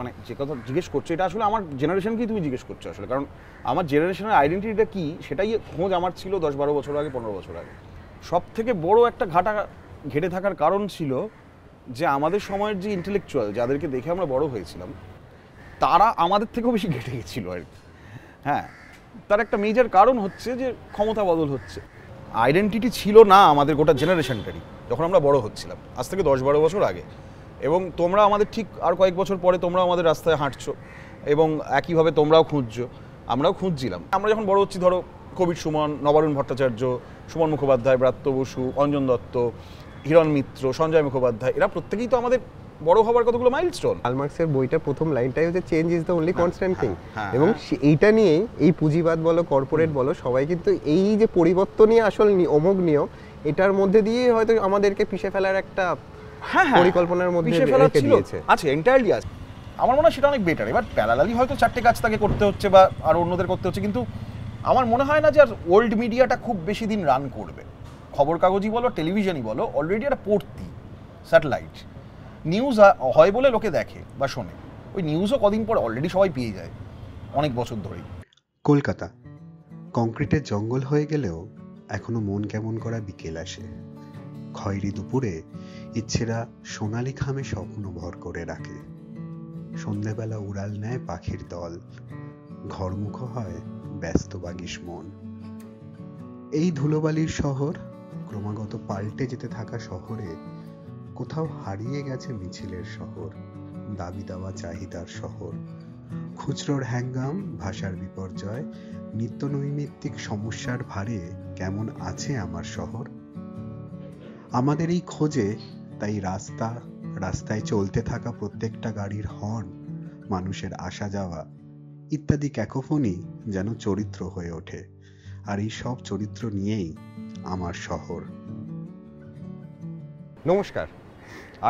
মানে যে কথা জিজ্ঞেস করছো এটা আসলে আমার জেনারেশনকেই তুমি জিজ্ঞেস করছো আসলে, কারণ আমার জেনারেশনের আইডেন্টিটিটা কি সেটাই খোঁজ আমার ছিল 10-12 বছর আগে, 15 বছর আগে। সব থেকে বড় একটা ঘেটে থাকার কারণ ছিল যে আমাদের সময়ের যে ইন্টেলেকচুয়াল যাদেরকে দেখে আমরা বড় হয়েছিলাম তারা আমাদের থেকেও বেশি ঘেটে গেছিলো আর কি। হ্যাঁ, তার একটা মেজর কারণ হচ্ছে যে ক্ষমতা বদল হচ্ছে। আইডেন্টিটি ছিল না আমাদের গোটা জেনারেশনটারই যখন আমরা বড় হচ্ছিলাম, আজ থেকে 10-12 বছর আগে। এবং তোমরা আমাদের ঠিক আর কয়েক বছর পরে তোমরাও আমাদের রাস্তায় হাঁটছো এবং একইভাবে তোমরাও খুঁজছো, আমরাও খুঁজছিলাম। আমরা যখন বড় হচ্ছি, ধরো কবির সুমন, নবারুণ ভট্টাচার্য, সুমন মুখোপাধ্যায়, ব্রাত্য বসু, অঞ্জন দত্ত, হিরণ মিত্র, সঞ্জয় মুখোপাধ্যায়, এরা প্রত্যেকেই তো আমাদের বড় হবার কতগুলো মাইলস্টোন। কার্ল মার্কসের বইটা প্রথম লাইনটাই হচ্ছে change is the only constant thing, এবং এইটা নিয়েই এই পুঁজিবাদ বলো, কর্পোরেট বলো, সবাই কিন্তু এই যে পরিবর্তনই আসল অমোঘ নিয়ম, এটার মধ্যে দিয়ে হয়তো আমাদেরকে পিষে ফেলার একটা পরিকল্পনার মধ্যে রেখে দিয়েছে। আচ্ছা, এন্টায়ারলি আছে। আমার মনে হয় সেটা অনেক বেটার। এবার প্যারালালি হয়তো 4টে কাজ তাকে করতে হচ্ছে বা আর অন্যদের করতে হচ্ছে, কিন্তু আমার মনে হয় না যে আর ওল্ড মিডিয়াটা খুব বেশি দিন রান করবে। খবর কাগজই বলো, টেলিভিশনই বলো, অলরেডি একটা পড়তি স্যাটেলাইট নিউজ হয় বলে লোকে দেখে বা শোনে। ওই নিউজও কদিন পর অলরেডি সবাই পেয়ে যায় অনেক বছর ধরেই। কলকাতা কংক্রিটের জঙ্গল হয়ে গেলেও এখনো মন কেমন করা বিকেল আসে। খয়েরি দুপুরে ইচ্ছেরা সোনালি খামে স্বপ্ন ভর করে রাখে। সন্ধ্যাবেলা উড়াল নেয় পাখির দল, ঘরমুখ হয় ব্যস্ত বাগিস মন। এই ধুলোবালির শহর, ক্রমাগত পাল্টে যেতে থাকা শহরে কোথাও হারিয়ে গেছে মিছিলের শহর, দাবি দাওয়া চাহিদার শহর। খুচরোর হ্যাঙ্গাম, ভাষার বিপর্যয়, নিত্য নৈমিত্তিক সমস্যার ভারে কেমন আছে আমার শহর। আমাদের এই খোঁজে তাই রাস্তায় চলতে থাকা প্রত্যেকটা গাড়ির হর্ন, মানুষের আসা যাওয়া ইত্যাদি ক্যাকোফোনি যেন চরিত্র হয়ে ওঠে। আর এই সব চরিত্র নিয়েই আমার শহর। নমস্কার,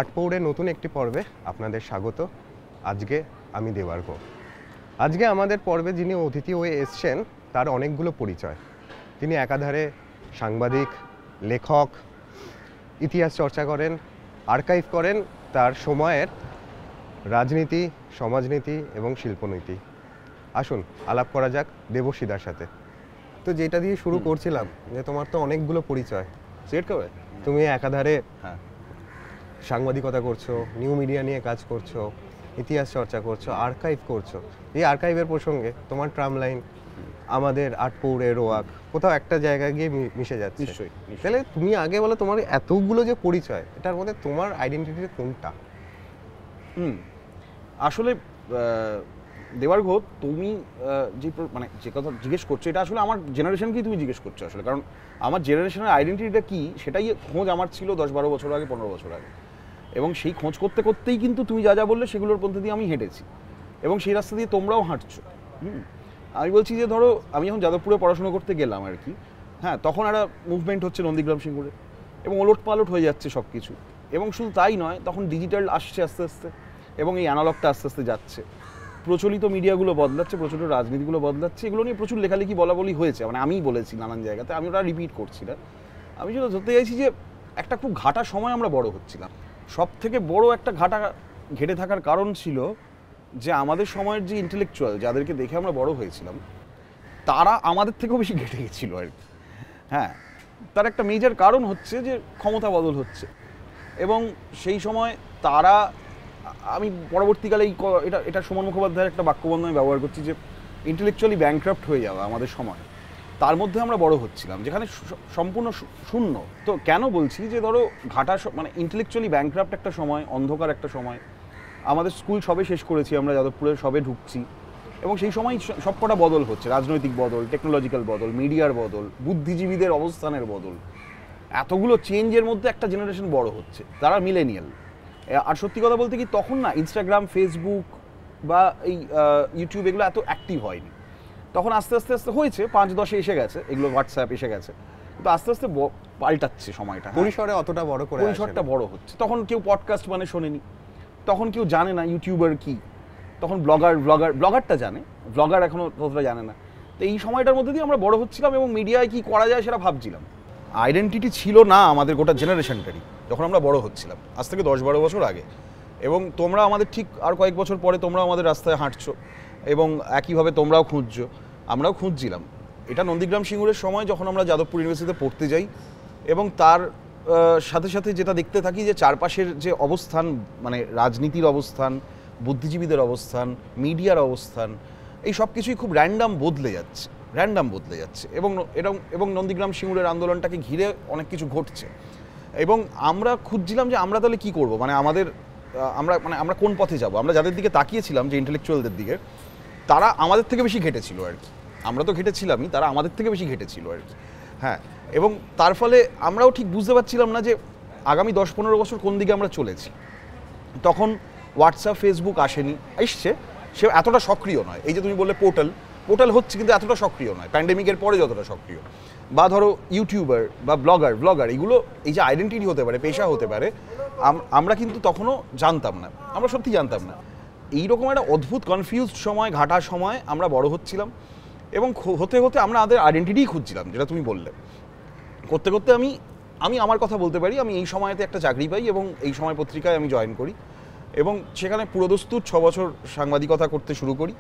আটপৌরের নতুন একটি পর্বে আপনাদের স্বাগত। আজকে আমি দেবার্ঘ। আজকে আমাদের পর্বে যিনি অতিথি হয়ে এসছেন তার অনেকগুলো পরিচয়। তিনি একাধারে সাংবাদিক, লেখক, ইতিহাস চর্চা করেন, আর্কাইভ করেন তার সময়ের রাজনীতি, সমাজনীতি এবং শিল্পনীতি। আসুন আলাপ করা যাক দেবশিদার সাথে। তো যেটা দিয়ে শুরু করছিলাম যে তোমার তো অনেকগুলো পরিচয়। তুমি একাধারে সাংবাদিকতা করছো, নিউ মিডিয়া নিয়ে কাজ করছো, ইতিহাস চর্চা করছো, আর্কাইভ করছো। এই আর্কাইভের প্রসঙ্গে তোমার ট্রাম লাইন আমাদের আটপৌরে রোয়াক কোথাও একটা জায়গায় গিয়ে মিশে যাচ্ছে। নিশ্চয়ই। তাহলে তুমি আগে বলো, তোমার এতগুলো যে পরিচয়, এটার মধ্যে তোমার আইডেন্টিটি কোনটা? আসলে দেবার্ঘ, তুমি যে কথা জিজ্ঞেস করছো এটা আসলে আমার জেনারেশনকেই তুমি জিজ্ঞেস করছো আসলে, কারণ আমার জেনারেশনের আইডেন্টিটিটা কি সেটাই খোঁজ আমার ছিল 10-12 বছর আগে, 15 বছর আগে। এবং সেই খোঁজ করতে করতেই কিন্তু তুমি যা বললে সেগুলোর মধ্যে দিয়ে আমি হেঁটেছি এবং সেই রাস্তা দিয়ে তোমরাও হাঁটছো। আমি বলছি যে ধরো আমি যখন যাদবপুরে পড়াশোনা করতে গেলাম আর কি, হ্যাঁ, তখন একটা মুভমেন্ট হচ্ছে নন্দীগ্রাম সিঙ্গুরে এবং ওলট পালট হয়ে যাচ্ছে সব কিছু। এবং শুধু তাই নয়, তখন ডিজিটাল আসছে আস্তে আস্তে এবং এই অ্যানালগটা আস্তে আস্তে যাচ্ছে। প্রচলিত মিডিয়াগুলো বদলাচ্ছে, প্রচলিত রাজনীতিগুলো বদলাচ্ছে। এগুলো নিয়ে প্রচুর লেখালেখি বলাবলি হয়েছে, মানে আমিই বলেছি নানান জায়গাতে, আমি ওটা রিপিট করছি না। আমি যেটা ধরতে চাইছি যে একটা খুব ঘাটা সময় আমরা বড় হচ্ছিলাম। সব থেকে বড় একটা ঘেটে থাকার কারণ ছিল যে আমাদের সময়ের যে ইন্টেলেকচুয়াল যাদেরকে দেখে আমরা বড় হয়েছিলাম তারা আমাদের থেকেও বেশি ঘেটে গেছিলো আর কি। হ্যাঁ, তার একটা মেজর কারণ হচ্ছে যে ক্ষমতা বদল হচ্ছে এবং সেই সময় তারা, আমি পরবর্তীকালে এটা সুমন মুখোপাধ্যায়ের একটা বাক্যবন্ধ আমি ব্যবহার করছি যে ইন্টেলেকচুয়ালি ব্যাংক্রাফ্ট হয়ে যাওয়া আমাদের সময়, তার মধ্যে আমরা বড় হচ্ছিলাম যেখানে সম্পূর্ণ শূন্য। তো কেন বলছি যে ধরো মানে ইন্টেলেকচুয়ালি ব্যাংক্রাফ্ট একটা সময়, অন্ধকার একটা সময়। আমাদের স্কুল সবে শেষ করেছি আমরা, যাদবপুরে সবে ঢুকছি এবং সেই সময় সবকটা বদল হচ্ছে, রাজনৈতিক বদল, টেকনোলজিক্যাল বদল, মিডিয়ার বদল, বুদ্ধিজীবীদের অবস্থানের বদল। এতগুলো চেঞ্জের মধ্যে একটা জেনারেশন বড় হচ্ছে, তারা মিলেনিয়াল। আর সত্যি কথা বলতে কি, তখন না ইনস্টাগ্রাম, ফেসবুক বা এই ইউটিউব এগুলো এত অ্যাক্টিভ হয়নি। তখন আস্তে আস্তে আস্তে হয়েছে, 5-10-এ এসে গেছে, এগুলো হোয়াটসঅ্যাপ এসে গেছে, কিন্তু আস্তে আস্তে পাল্টাচ্ছে সময়টা, পরিসরে অতটা বড় করে পরিসরটা বড় হচ্ছে। তখন কেউ পডকাস্ট মানে শোনেনি, তখন কেউ জানে না ইউটিউবার কি, তখন ব্লগারটা জানে, ব্লগার এখনো ততটা জানে না। তো এই সময়টার মধ্যে দিয়ে আমরা বড় হচ্ছিলাম এবং মিডিয়ায় কি করা যায় সেটা ভাবছিলাম। আইডেন্টিটি ছিল না আমাদের গোটা জেনারেশনটারই যখন আমরা বড় হচ্ছিলাম, আজ থেকে 10-12 বছর আগে। এবং তোমরা আমাদের ঠিক আর কয়েক বছর পরে তোমরাও আমাদের রাস্তায় হাঁটছো এবং একইভাবে তোমরাও খুঁজছো, আমরাও খুঁজছিলাম। এটা নন্দীগ্রাম সিঙ্গুরের সময় যখন আমরা যাদবপুর ইউনিভার্সিটিতে পড়তে যাই এবং তার সাথে সাথে যেটা দেখতে থাকি যে চারপাশের যে অবস্থান, মানে রাজনীতির অবস্থান, বুদ্ধিজীবীদের অবস্থান, মিডিয়ার অবস্থান, এই সব কিছুই খুব র্যান্ডাম বদলে যাচ্ছে এবং নন্দীগ্রাম সিঙ্গুরের আন্দোলনটাকে ঘিরে অনেক কিছু ঘটছে। এবং আমরা খুঁজছিলাম যে আমরা তাহলে কী করবো, মানে আমরা কোন পথে যাব। আমরা যাদের দিকে তাকিয়েছিলাম, যে ইন্টেলেকচুয়ালদের দিকে, তারা আমাদের থেকে বেশি ঘেটেছিল আর কি। আমরা তো ঘেটেছিলামই, তারা আমাদের থেকে বেশি ঘেটেছিল আর কি। হ্যাঁ, এবং তার ফলে আমরাও ঠিক বুঝতে পারছিলাম না যে আগামী 10-15 বছর কোন দিকে আমরা চলেছি। তখন হোয়াটসঅ্যাপ, ফেসবুক এসছে, সে এতটা সক্রিয় নয়। এই যে তুমি বললে পোর্টাল হচ্ছে, কিন্তু এতটা সক্রিয় নয় প্যান্ডেমিকের পরে যতটা সক্রিয়। বা ধরো ইউটিউবার বা ব্লগার, এগুলো এই যে আইডেন্টিটি হতে পারে, পেশা হতে পারে, আমরা কিন্তু তখনও জানতাম না, আমরা সত্যি জানতাম না। এইরকম একটা অদ্ভুত কনফিউজড সময়, ঘাটা সময় আমরা বড় হচ্ছিলাম এবং হতে হতে আমরা আমাদের আইডেন্টিটিই খুঁজছিলাম, যেটা তুমি বললে। করতে করতে আমি আমার কথা বলতে পারি, আমি এই সময়তে একটা চাকরি পাই এবং এই সময় পত্রিকায় আমি জয়েন করি এবং সেখানে পুরোদস্তুর 6 বছর সাংবাদিকতা করতে শুরু করি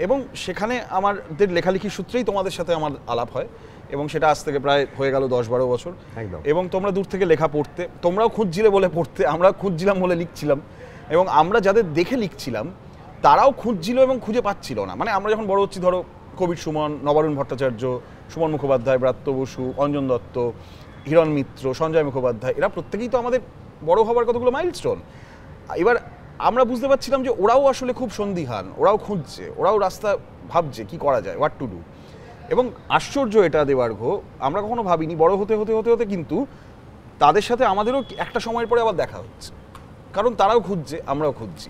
এবং সেখানে আমাদের লেখালেখির সূত্রেই তোমাদের সাথে আমার আলাপ হয় এবং সেটা আজ থেকে প্রায় হয়ে গেল 10-12 বছর। একদম। এবং তোমরা দূর থেকে লেখা পড়তে, তোমরাও খুঁজছিলে বলে পড়তে, আমরা খুঁজছিলাম বলে লিখছিলাম এবং আমরা যাদের দেখে লিখছিলাম তারাও খুঁজছিল এবং খুঁজে পাচ্ছিল না। মানে আমরা যখন বড় হচ্ছি, ধরো কবির সুমন, নবারুণ ভট্টাচার্য, সুমন মুখোপাধ্যায়, ব্রাত্য বসু, অঞ্জন দত্ত, হিরণ মিত্র, সঞ্জয় মুখোপাধ্যায়, এরা প্রত্যেকেই তো আমাদের বড় হবার কতগুলো মাইলস্টোন। এবার আমরা বুঝতে পারছিলাম যে ওরাও আসলে খুব সন্দিহান, ওরাও খুঁজছে, ওরাও রাস্তা ভাবছে কি করা যায়, হোয়াট টু ডু। এবং আশ্চর্য এটা দেবার্ঘ, আমরা কখনো ভাবিনি বড় হতে হতে হতে হতে কিন্তু তাদের সাথে আমাদেরও একটা সময়ের পরে আবার দেখা হচ্ছে, কারণ তারাও খুঁজছে, আমরাও খুঁজছি।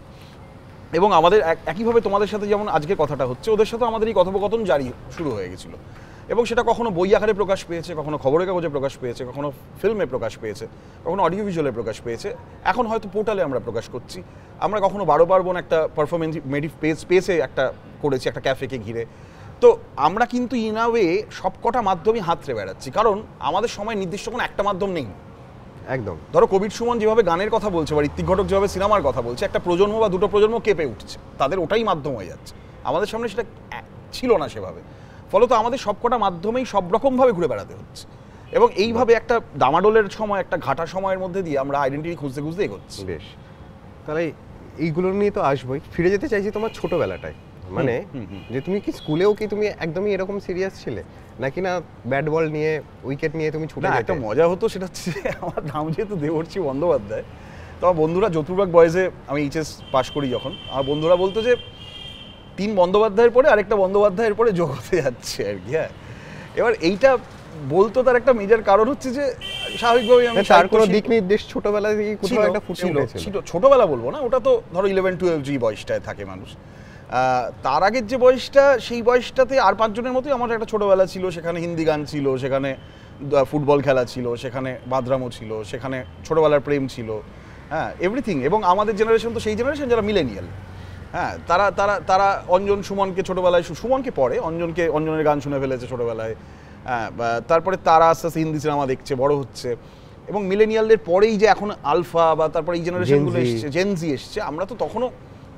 এবং আমাদের একইভাবে তোমাদের সাথে যেমন আজকে কথাটা হচ্ছে, ওদের সাথে আমাদের এই কথোপকথন জারি শুরু হয়ে গেছিলো এবং সেটা কখনো বই আকারে প্রকাশ পেয়েছে, কখনো খবরের কাগজে প্রকাশ পেয়েছে, কখনো ফিল্মে প্রকাশ পেয়েছে, কখনো অডিও ভিজুয়ালে প্রকাশ পেয়েছে, এখন হয়তো পোর্টালে আমরা প্রকাশ করছি। আমরা কখনো 12 পার্বণ একটা পারফরমেটিভ স্পেসে একটা করেছি, একটা ক্যাফেকে ঘিরে। তো আমরা কিন্তু ইন আ ওয়ে সবকটা মাধ্যমে হাতড়ে বেড়াচ্ছি, কারণ আমাদের সময় নির্দিষ্ট কোনো একটা মাধ্যম নেই। একদম। ধরো কবির সুমন যেভাবে গানের কথা বলছে বা ঋত্বিক ঘটক যেভাবে সিনেমার কথা বলছে, একটা প্রজন্ম বা দুটো প্রজন্ম কেঁপে উঠছে, তাদের ওটাই মাধ্যম হয়ে যাচ্ছে। আমাদের সামনে সেটা ছিল না সেভাবে, ফলত আমাদের সবকটা মাধ্যমেই সব রকমভাবে ঘুরে বেড়াতে হচ্ছে এবং এইভাবে একটা দামাডোলের সময়, একটা ঘাটা সময়ের মধ্যে দিয়ে আমরা আইডেন্টিটি খুঁজতে খুঁজতে এগোচ্ছি। বেশ, তাহলে এইগুলো নিয়ে তো আসবোই। ফিরে যেতে চাইছি তোমার ছোটবেলাটায়, মানে যে তুমি কি স্কুলেও কি তুমি একদমই এরকম সিরিয়াস ছিলে, নাকি না ব্যাট বল নিয়ে, উইকেট নিয়ে তুমি ছুটে যেতে? একটা মজা হতো, সেটা হচ্ছে আমার নাম যেহেতু দেবর্ষী বন্দ্যোপাধ্যায়, তো আমার বন্ধুরা জ্যোতির্বাগ বয়েজে আমি এইচএস পাস করি যখন, আমার বন্ধুরা বলতো যে 3 বন্দ্যোপাধ্যায়ের পরে আরেকটা বন্দ্যোপাধ্যায়ের পরে যোগ হতে যাচ্ছে আর কি। হ্যাঁ, এবার এইটা বলতো তার একটা মেজর কারণ হচ্ছে যে স্বাভাবিকভাবেই আমি তার কোনো দিক নির্দেশ ছোটবেলা থেকে কোথাও একটা ফুটে ছিল। ছোটবেলা বলবো না, ওটা তো ধরো 11-12 যে বয়সটায় থাকে মানুষ, তার আগের যে বয়সটা, সেই বয়সটাতে আর 5 জনের মতোই আমার একটা ছোটবেলা ছিল। সেখানে হিন্দি গান ছিল, সেখানে ফুটবল খেলা ছিল, সেখানে বাদরামো ছিল, সেখানে ছোটবেলার প্রেম ছিল, হ্যাঁ, এভরিথিং। এবং আমাদের জেনারেশন তো সেই জেনারেশন যারা মিলেনিয়াল। হ্যাঁ, তারা তারা তারা অঞ্জন সুমনকে ছোটবেলায়, সুমনকে পরে অঞ্জনের গান শুনে ফেলেছে ছোটবেলায়। হ্যাঁ, তারপরে তারা আস্তে আস্তে হিন্দি সিনেমা দেখছে, বড় হচ্ছে। এবং মিলেনিয়ালদের পরেই যে এখন আলফা বা তারপরে এই জেনারেশনগুলো এসছে, জেনজি এসছে, আমরা তো তখনও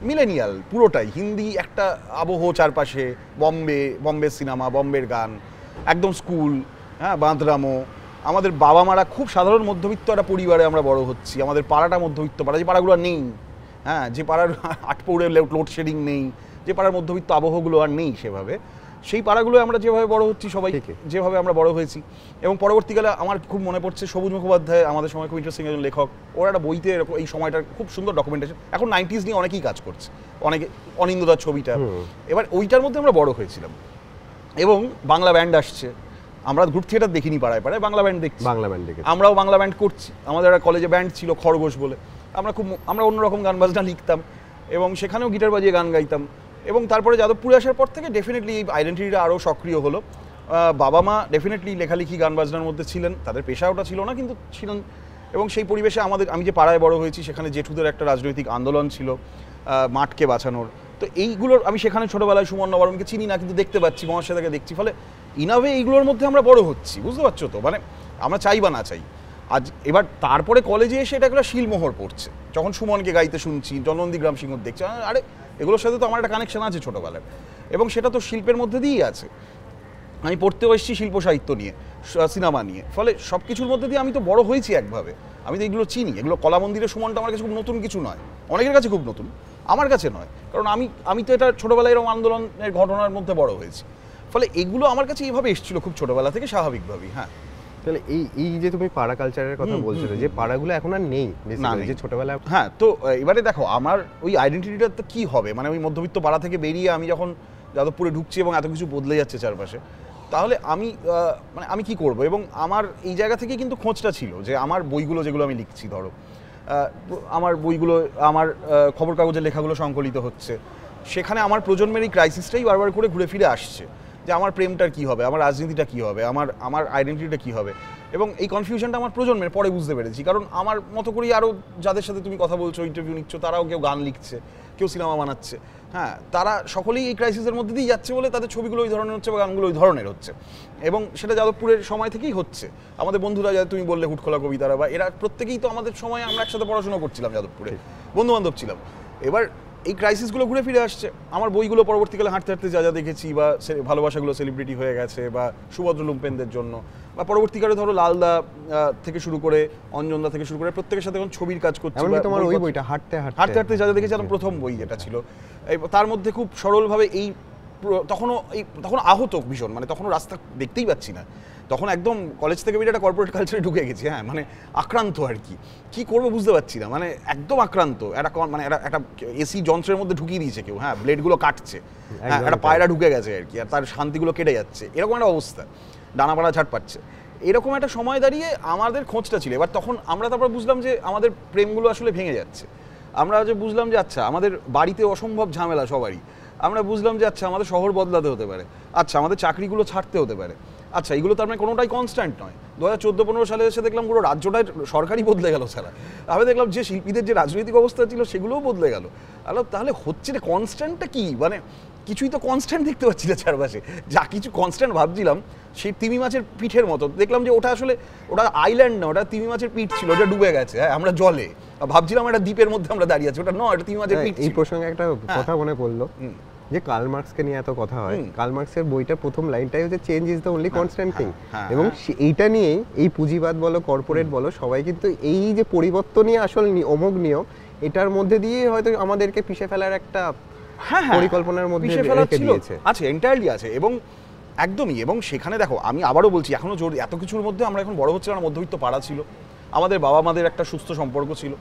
মিলেনিয়াল পুরোটাই। হিন্দি একটা আবহ চারপাশে, বম্বে সিনেমা, বম্বের গান, একদম স্কুল, হ্যাঁ, বাঁদরামো। আমাদের বাবা মারা খুব সাধারণ মধ্যবিত্ত একটা পরিবারে আমরা বড় হচ্ছি। আমাদের পাড়াটা মধ্যবিত্ত পাড়া, যে পাড়াগুলো নেই, হ্যাঁ, যে পাড়ার আটপৌড়ে লোডশেডিং নেই, যে পাড়ার মধ্যবিত্ত আবহগুলো আর নেই সেভাবে, সেই পাড়াগুলো আমরা যেভাবে বড় হচ্ছি, সবাই যেভাবে আমরা বড় হয়েছি। এবং পরবর্তীকালে আমার খুব মনে পড়ছে সবুজ মুখোপাধ্যায়, আমাদের সময় খুব ইন্টারেস্টিং একজন লেখক, ওর একটা বইতে এরকম এই সময়টার খুব সুন্দর ডকুমেন্টেশন। এখন 90s নিয়ে অনেকেই কাজ করছে, অনেকে, অনিন্দদার ছবিটা, এবার ওইটার মধ্যে আমরা বড় হয়েছিলাম। এবং বাংলা ব্যান্ড আসছে, আমরা গ্রুপ থিয়েটার দেখিনি পাড়ায় পাড়ায়, বাংলা ব্যান্ড দেখছি, আমরাও বাংলা ব্যান্ড করছি। আমাদের একটা কলেজে ব্যান্ড ছিল খরগোশ বলে, আমরা অন্যরকম গান বাজনা লিখতাম এবং সেখানেও গিটার বাজিয়ে গান গাইতাম। এবং তারপরে যাদবপুরে আসার পর থেকে ডেফিনেটলি এই আইডেন্টিটিটা আরও সক্রিয় হলো। বাবা মা ডেফিনেটলি লেখালেখি গান বাজনার মধ্যে ছিলেন, তাদের পেশা ওটা ছিল না, কিন্তু ছিলেন। এবং সেই পরিবেশে আমি যে পাড়ায় বড় হয়েছি, সেখানে জেঠুদের একটা রাজনৈতিক আন্দোলন ছিল মাঠকে বাঁচানোর। তো এইগুলোর আমি সেখানে ছোটোবেলায় সুমন নবারুণকে চিনি না, কিন্তু দেখতে পাচ্ছি, মহাশ্বেতাকে দেখছি, ফলে ইনাভে এইগুলোর মধ্যে আমরা বড় হচ্ছি, বুঝতে পারছো তো? মানে আমরা চাই বা না চাই, আজ এবার তারপরে কলেজে এসে এটা একটা শিলমোহর পড়ছে, যখন সুমনকে গাইতে শুনছি, নন্দীগ্রাম সিংহ দেখছি, আরে এগুলোর সাথে তো আমার একটা কানেকশন আছে ছোটোবেলার, এবং সেটা তো শিল্পের মধ্যে দিয়েই আছে। আমি পড়তেও এসেছি শিল্প সাহিত্য নিয়ে, সিনেমা নিয়ে, ফলে সব কিছুর মধ্যে দিয়ে আমি তো বড় হয়েছি একভাবে, আমি তো এগুলো চিনি। এগুলো কলা মন্দিরের সুমনটা আমার কাছে খুব নতুন কিছু নয়, অনেকের কাছে খুব নতুন, আমার কাছে নয়, কারণ আমি তো এটা ছোটোবেলায় এরকম আন্দোলনের ঘটনার মধ্যে বড় হয়েছি। ফলে এগুলো আমার কাছে এইভাবে এসেছিলো খুব ছোটোবেলা থেকে, স্বাভাবিকভাবেই। হ্যাঁ, তাহলে এই যে তুমি পাড়া কালচারের কথা বলছো, যে পাড়াগুলো এখন আর নেই বেসিক্যালি, যে ছোটবেলায়। হ্যাঁ, তো এবারে দেখো আমার ওই আইডেন্টিটিটা তো কী হবে, মানে ওই মধ্যবিত্ত পাড়া থেকে বেরিয়ে আমি যখন যাদবপুরে ঢুকছি এবং এত কিছু বদলে যাচ্ছে চারপাশে, তাহলে আমি কি করব? এবং আমার এই জায়গা থেকে কিন্তু খোঁজটা ছিল যে আমার বইগুলো যেগুলো আমি লিখছি, ধরো আমার বইগুলো, আমার খবর কাগজের লেখাগুলো সংকলিত হচ্ছে, সেখানে আমার প্রজন্মের এই ক্রাইসিসটাই বারবার করে ঘুরে ফিরে আসছে, যে আমার প্রেমটার কী হবে, আমার রাজনীতিটা কী হবে, আমার আইডেন্টিটিটা কী হবে। এবং এই কনফিউশনটা আমার প্রজন্মের পরে বুঝতে পেরেছি, কারণ আমার মতো করেই আরও যাদের সাথে তুমি কথা বলছো, ইন্টারভিউ নিচ্ছ, তারাও কেউ গান লিখছে, কেউ সিনেমা বানাচ্ছে, হ্যাঁ, তারা সকলেই এই ক্রাইসিসের মধ্যে দিয়ে যাচ্ছে বলে তাদের ছবিগুলো ওই ধরনের হচ্ছে বা গানগুলো ওই ধরনের হচ্ছে, এবং সেটা যাদবপুরের সময় থেকেই হচ্ছে। আমাদের বন্ধুরা, যা তুমি বললে হুটখোলা কবিতারা, বা এরা প্রত্যেকেই তো আমাদের সময় আমরা একসাথে পড়াশোনা করছিলাম, যাদবপুরে বন্ধুবান্ধব ছিলাম। এবার এই ক্রাইসিসগুলো ঘুরে ফিরে আসছে। আমার বইগুলো পরবর্তীকালে হাঁটতে হাঁটতে যা যা দেখেছি, বা ভালোবাসাগুলো সেলিব্রিটি হয়ে গেছে, বা সুভদ্র লুম্পেনদের জন্য, বা পরবর্তীকালে ধরো লালদা থেকে শুরু করে অঞ্জনদা থেকে শুরু করে প্রত্যেকের সাথে এখন ছবির কাজ করছি। তোমার ওই বইটা হাঁটতে হাঁটতে যা যা দেখেছিলাম, প্রথম বই যেটা ছিল, তার মধ্যে খুব সরলভাবে তখন আহত ভীষণ, মানে তখনও রাস্তা দেখতেই পাচ্ছি না, তখন একদম কলেজ থেকে বেরিয়ে একটা কর্পোরেট কালচারে ঢুকে গেছি। হ্যাঁ, মানে আক্রান্ত আর কি করবো বুঝতে পারছি না, মানে একদম আক্রান্ত। মানে একটা এসি যন্ত্রের মধ্যে ঢুকিয়ে দিয়েছে কেউ, হ্যাঁ, ব্লেডগুলো কাটছে, হ্যাঁ, একটা পায়রা ঢুকে গেছে আর কি, আর তার শান্তিগুলো কেটে যাচ্ছে, এরকম একটা অবস্থা, ডানাপাড়া ঝাট পাচ্ছে। এরকম একটা সময় দাঁড়িয়ে আমাদের খোঁজটা ছিল। এবার তখন আমরা তারপর বুঝলাম যে আমাদের প্রেমগুলো আসলে ভেঙে যাচ্ছে। আমরা যে বুঝলাম যে আচ্ছা আমাদের বাড়িতে অসম্ভব ঝামেলা সবারই, আমরা বুঝলাম যে আচ্ছা আমাদের শহর বদলাতে হতে পারে, আচ্ছা আমাদের চাকরিগুলো ছাড়তে হতে পারে, আচ্ছা এগুলো তার মানে কোনোটাই কনস্ট্যান্ট নয়। 2014-15 সালে এসে দেখলাম পুরো রাজ্যটাই সরকারই বদলে গেল সারা। আমি দেখলাম যে শিল্পীদের যে রাজনৈতিক অবস্থা ছিল সেগুলোও বদলে গেল। তাহলে হচ্ছে যে কনস্ট্যান্টটা কি, মানে কিছুই তো কনস্ট্যান্ট দেখতে পাচ্ছি না চারপাশে। যা কিছু কনস্ট্যান্ট ভাবছিলাম সেই তিমি মাছের পিঠের মতো, দেখলাম যে ওটা আইল্যান্ড না, ওটা তিমি মাছের পিঠ ছিল, ওটা ডুবে গেছে। হ্যাঁ, আমরা জলে ভাবছিলাম একটা দ্বীপের মধ্যে আমরা দাঁড়িয়ে আছি, ওটা নয়, এটা তিমি মাছের পিঠ। এই প্রসঙ্গে একটা কথা মনে পড়লো, যে কার্ল মার্কসকে নিয়ে এত কথা হয়। কার্ল মার্কসের বইটার প্রথম লাইনটাই হচ্ছে change is the only constant thing, এবং এইটা নিয়েই এই পুঁজিবাদ বলো, কর্পোরেট বলো, সবাই কিন্তু এই যে পরিবর্তনই আসল অমোঘ নিয়ম, এটার মধ্যে দিয়ে হয়তো আমাদেরকে পিষে ফেলার একটা পরিকল্পনার মধ্যে রেখে দিয়েছে। আছে, এন্টায়ারলি আছে, এবং একদমই। এবং সেখানে দেখো, আমি আবারও বলছি, এখনো এত কিছুর মধ্যে আমরা এখন বড় হচ্ছে না, মধ্যবিত্ত পাড়া ছিল, আমাদের বাবা মাদের একটা সুস্থ সম্পর্ক ছিল,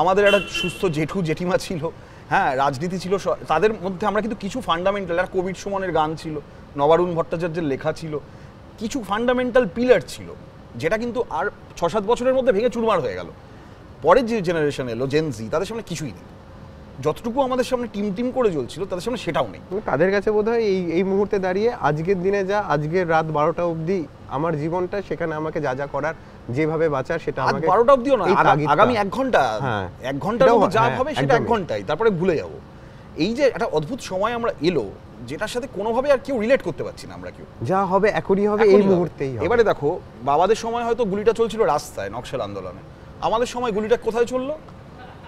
আমাদের একটা সুস্থ জেঠু জেঠিমা ছিল, হ্যাঁ, রাজনীতি ছিল, তাদের মধ্যে আমরা কিন্তু কিছু ফান্ডামেন্টাল, একটা কবির সুমনের গান ছিল, নবারুণ ভট্টাচার্যের লেখা ছিল, কিছু ফান্ডামেন্টাল পিলার ছিল, যেটা কিন্তু আর 6-7 বছরের মধ্যে ভেঙে চুরমার হয়ে গেল। পরের যে জেনারেশন এলো, জেনজি, তাদের সামনে কিছুই নেই। যতটুকু আমাদের সামনে টিম করে চলছিল, তাদের সামনে সেটাও নেই। তাদের কাছে বোধহয় এই মুহূর্তে দাঁড়িয়ে আজকের দিনে আজকের রাত 12টা অবধি আমার জীবনটা, সেখানে আমাকে যা যা করার, যেভাবে বাঁচার, সেটা আমাকে 12টা অবধিও না, আগামী 1 ঘন্টা, 1 ঘন্টার মধ্যে যা হবে সেটা 1 ঘন্টায়, তারপরে ভুলে যাব। এই যে একটা অদ্ভুত সময় আমরা এলো, যেটার সাথে কোনোভাবে আর কেউ রিলেট করতে পারছি না আমরা কেউ। যা হবে এখনই হবে, এই মুহূর্তেই হবে। এবারে দেখো, বাবাদের সময় হয়তো গুলিটা চলছিল রাস্তায়, নকশাল আন্দোলনে। আমাদের সময় গুলিটা কোথায় চললো?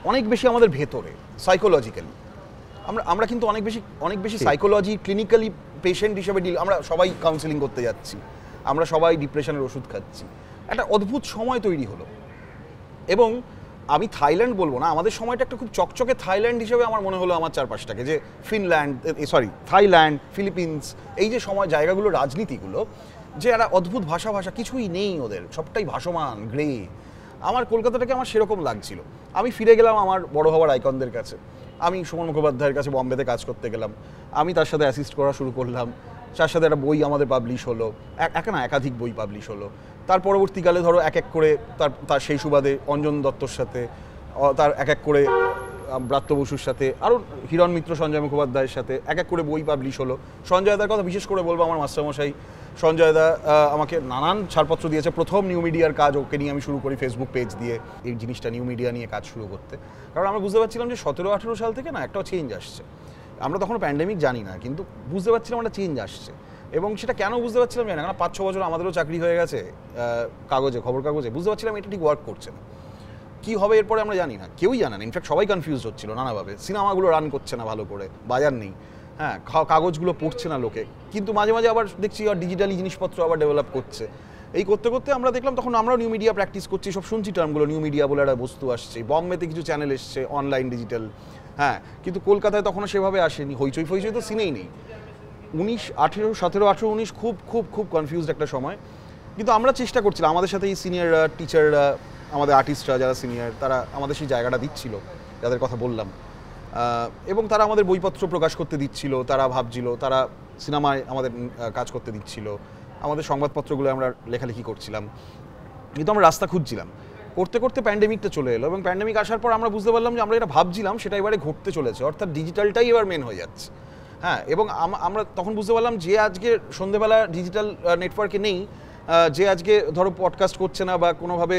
অনেক বেশি আমাদের ভেতরে, সাইকোলজিক্যালি। আমরা কিন্তু অনেক বেশি সাইকোলজি, ক্লিনিক্যালি পেশেন্ট হিসেবে আমরা সবাই কাউন্সেলিং করতে যাচ্ছি, আমরা সবাই ডিপ্রেশনের ওষুধ খাচ্ছি। একটা অদ্ভুত সময় তৈরি হলো। এবং আমি থাইল্যান্ড বলবো না, আমাদের সময়টা একটা খুব চকচকে থাইল্যান্ড হিসেবে আমার মনে হলো আমার চারপাশটাকে, যে থাইল্যান্ড, ফিলিপিন্স, এই যে সময় জায়গাগুলো, রাজনীতিগুলো, যে একটা অদ্ভুত ভাষা কিছুই নেই ওদের, সবটাই ভাসমান, গ্রে। আমার কলকাতাটাকে আমার সেরকম লাগছিল। আমি ফিরে গেলাম আমার বড় হওয়ার আইকনদের কাছে। আমি সুমন মুখোপাধ্যায়ের কাছে বম্বেতে কাজ করতে গেলাম, আমি তার সাথে অ্যাসিস্ট করা শুরু করলাম, তার সাথে একটা বই আমাদের পাবলিশ হলো, একাধিক বই পাবলিশ হলো। তার পরবর্তীকালে ধরো এক করে তার সেই সুবাদে অঞ্জন দত্তর সাথে, তার এক করে ব্রাত্য বসুর সাথে, আরও হিরণ মিত্র, সঞ্জয় মুখোপাধ্যায়ের সাথে এক করে বই পাবলিশ হলো। সঞ্জয়দার কথা বিশেষ করে বলবো, আমার মাস্টারমশাই সঞ্জয়দা আমাকে নানান ছাড়পত্র দিয়েছে। প্রথম নিউ মিডিয়ার কাজ ওকে নিয়ে আমি শুরু করি, ফেসবুক পেজ দিয়ে এই জিনিসটা, নিউ মিডিয়া নিয়ে কাজ শুরু করতে। কারণ আমরা বুঝতে পারছিলাম যে 17-18 সাল থেকে না একটা চেঞ্জ আসছে। আমরা তখন প্যান্ডেমিক জানি না, কিন্তু বুঝতে পারছিলাম একটা চেঞ্জ আসছে। এবং সেটা কেন বুঝতে পারছিলাম জানি না, কারণ 5-6 বছর আমাদেরও চাকরি হয়ে গেছে কাগজে, খবর কাগজে, বুঝতে পারছিলাম এটা ঠিক ওয়ার্ক করছে না। কী হবে এরপরে আমরা জানি না, কেউই জানে না, ইনফ্যাক্ট সবাই কনফিউজ হচ্ছিল নানাভাবে। সিনেমাগুলো রান করছে না ভালো করে, বাজার নেই, হ্যাঁ, কাগজগুলো পড়ছে না লোকে, কিন্তু মাঝে মাঝে আবার দেখছি ডিজিটালি জিনিসপত্র আবার ডেভেলপ করছে। এই করতে করতে আমরা দেখলাম তখন আমরাও নিউ মিডিয়া প্র্যাকটিস করছি, সব শুনছি টার্মগুলো, নিউ মিডিয়া বলে একটা বস্তু আসছে, বম্বেতে কিছু চ্যানেল এসছে অনলাইন ডিজিটাল, হ্যাঁ, কিন্তু কলকাতায় তখনও সেভাবে আসেনি, হইচই ফইচই তো সিনেই নেই। 17-18 খুব খুব খুব কনফিউজড একটা সময়। কিন্তু আমরা চেষ্টা করছিলাম, আমাদের সাথে এই সিনিয়ররা, টিচাররা, আমাদের আর্টিস্টরা যারা সিনিয়র, তারা আমাদের সেই জায়গাটা দিচ্ছিল, যাদের কথা বললাম, এবং তারা আমাদের বইপত্র প্রকাশ করতে দিচ্ছিল, তারা ভাবছিল, তারা সিনেমায় আমাদের কাজ করতে দিচ্ছিল, আমাদের সংবাদপত্রগুলো আমরা লেখালেখি করছিলাম, কিন্তু আমরা রাস্তা খুঁজছিলাম। করতে করতে প্যান্ডেমিকটা চলে এলো, এবং প্যান্ডেমিক আসার পর আমরা বুঝতে পারলাম যে আমরা এটা ভাবছিলাম সেটা এবারে ঘটতে চলেছে, অর্থাৎ ডিজিটালটাই এবার মেন হয়ে যাচ্ছে। হ্যাঁ, এবং আমরা তখন বুঝতে পারলাম যে আজকে সন্ধ্যেবেলা ডিজিটাল নেটওয়ার্কে নেই, যে আজকে ধরো পডকাস্ট করছে না বা কোনোভাবে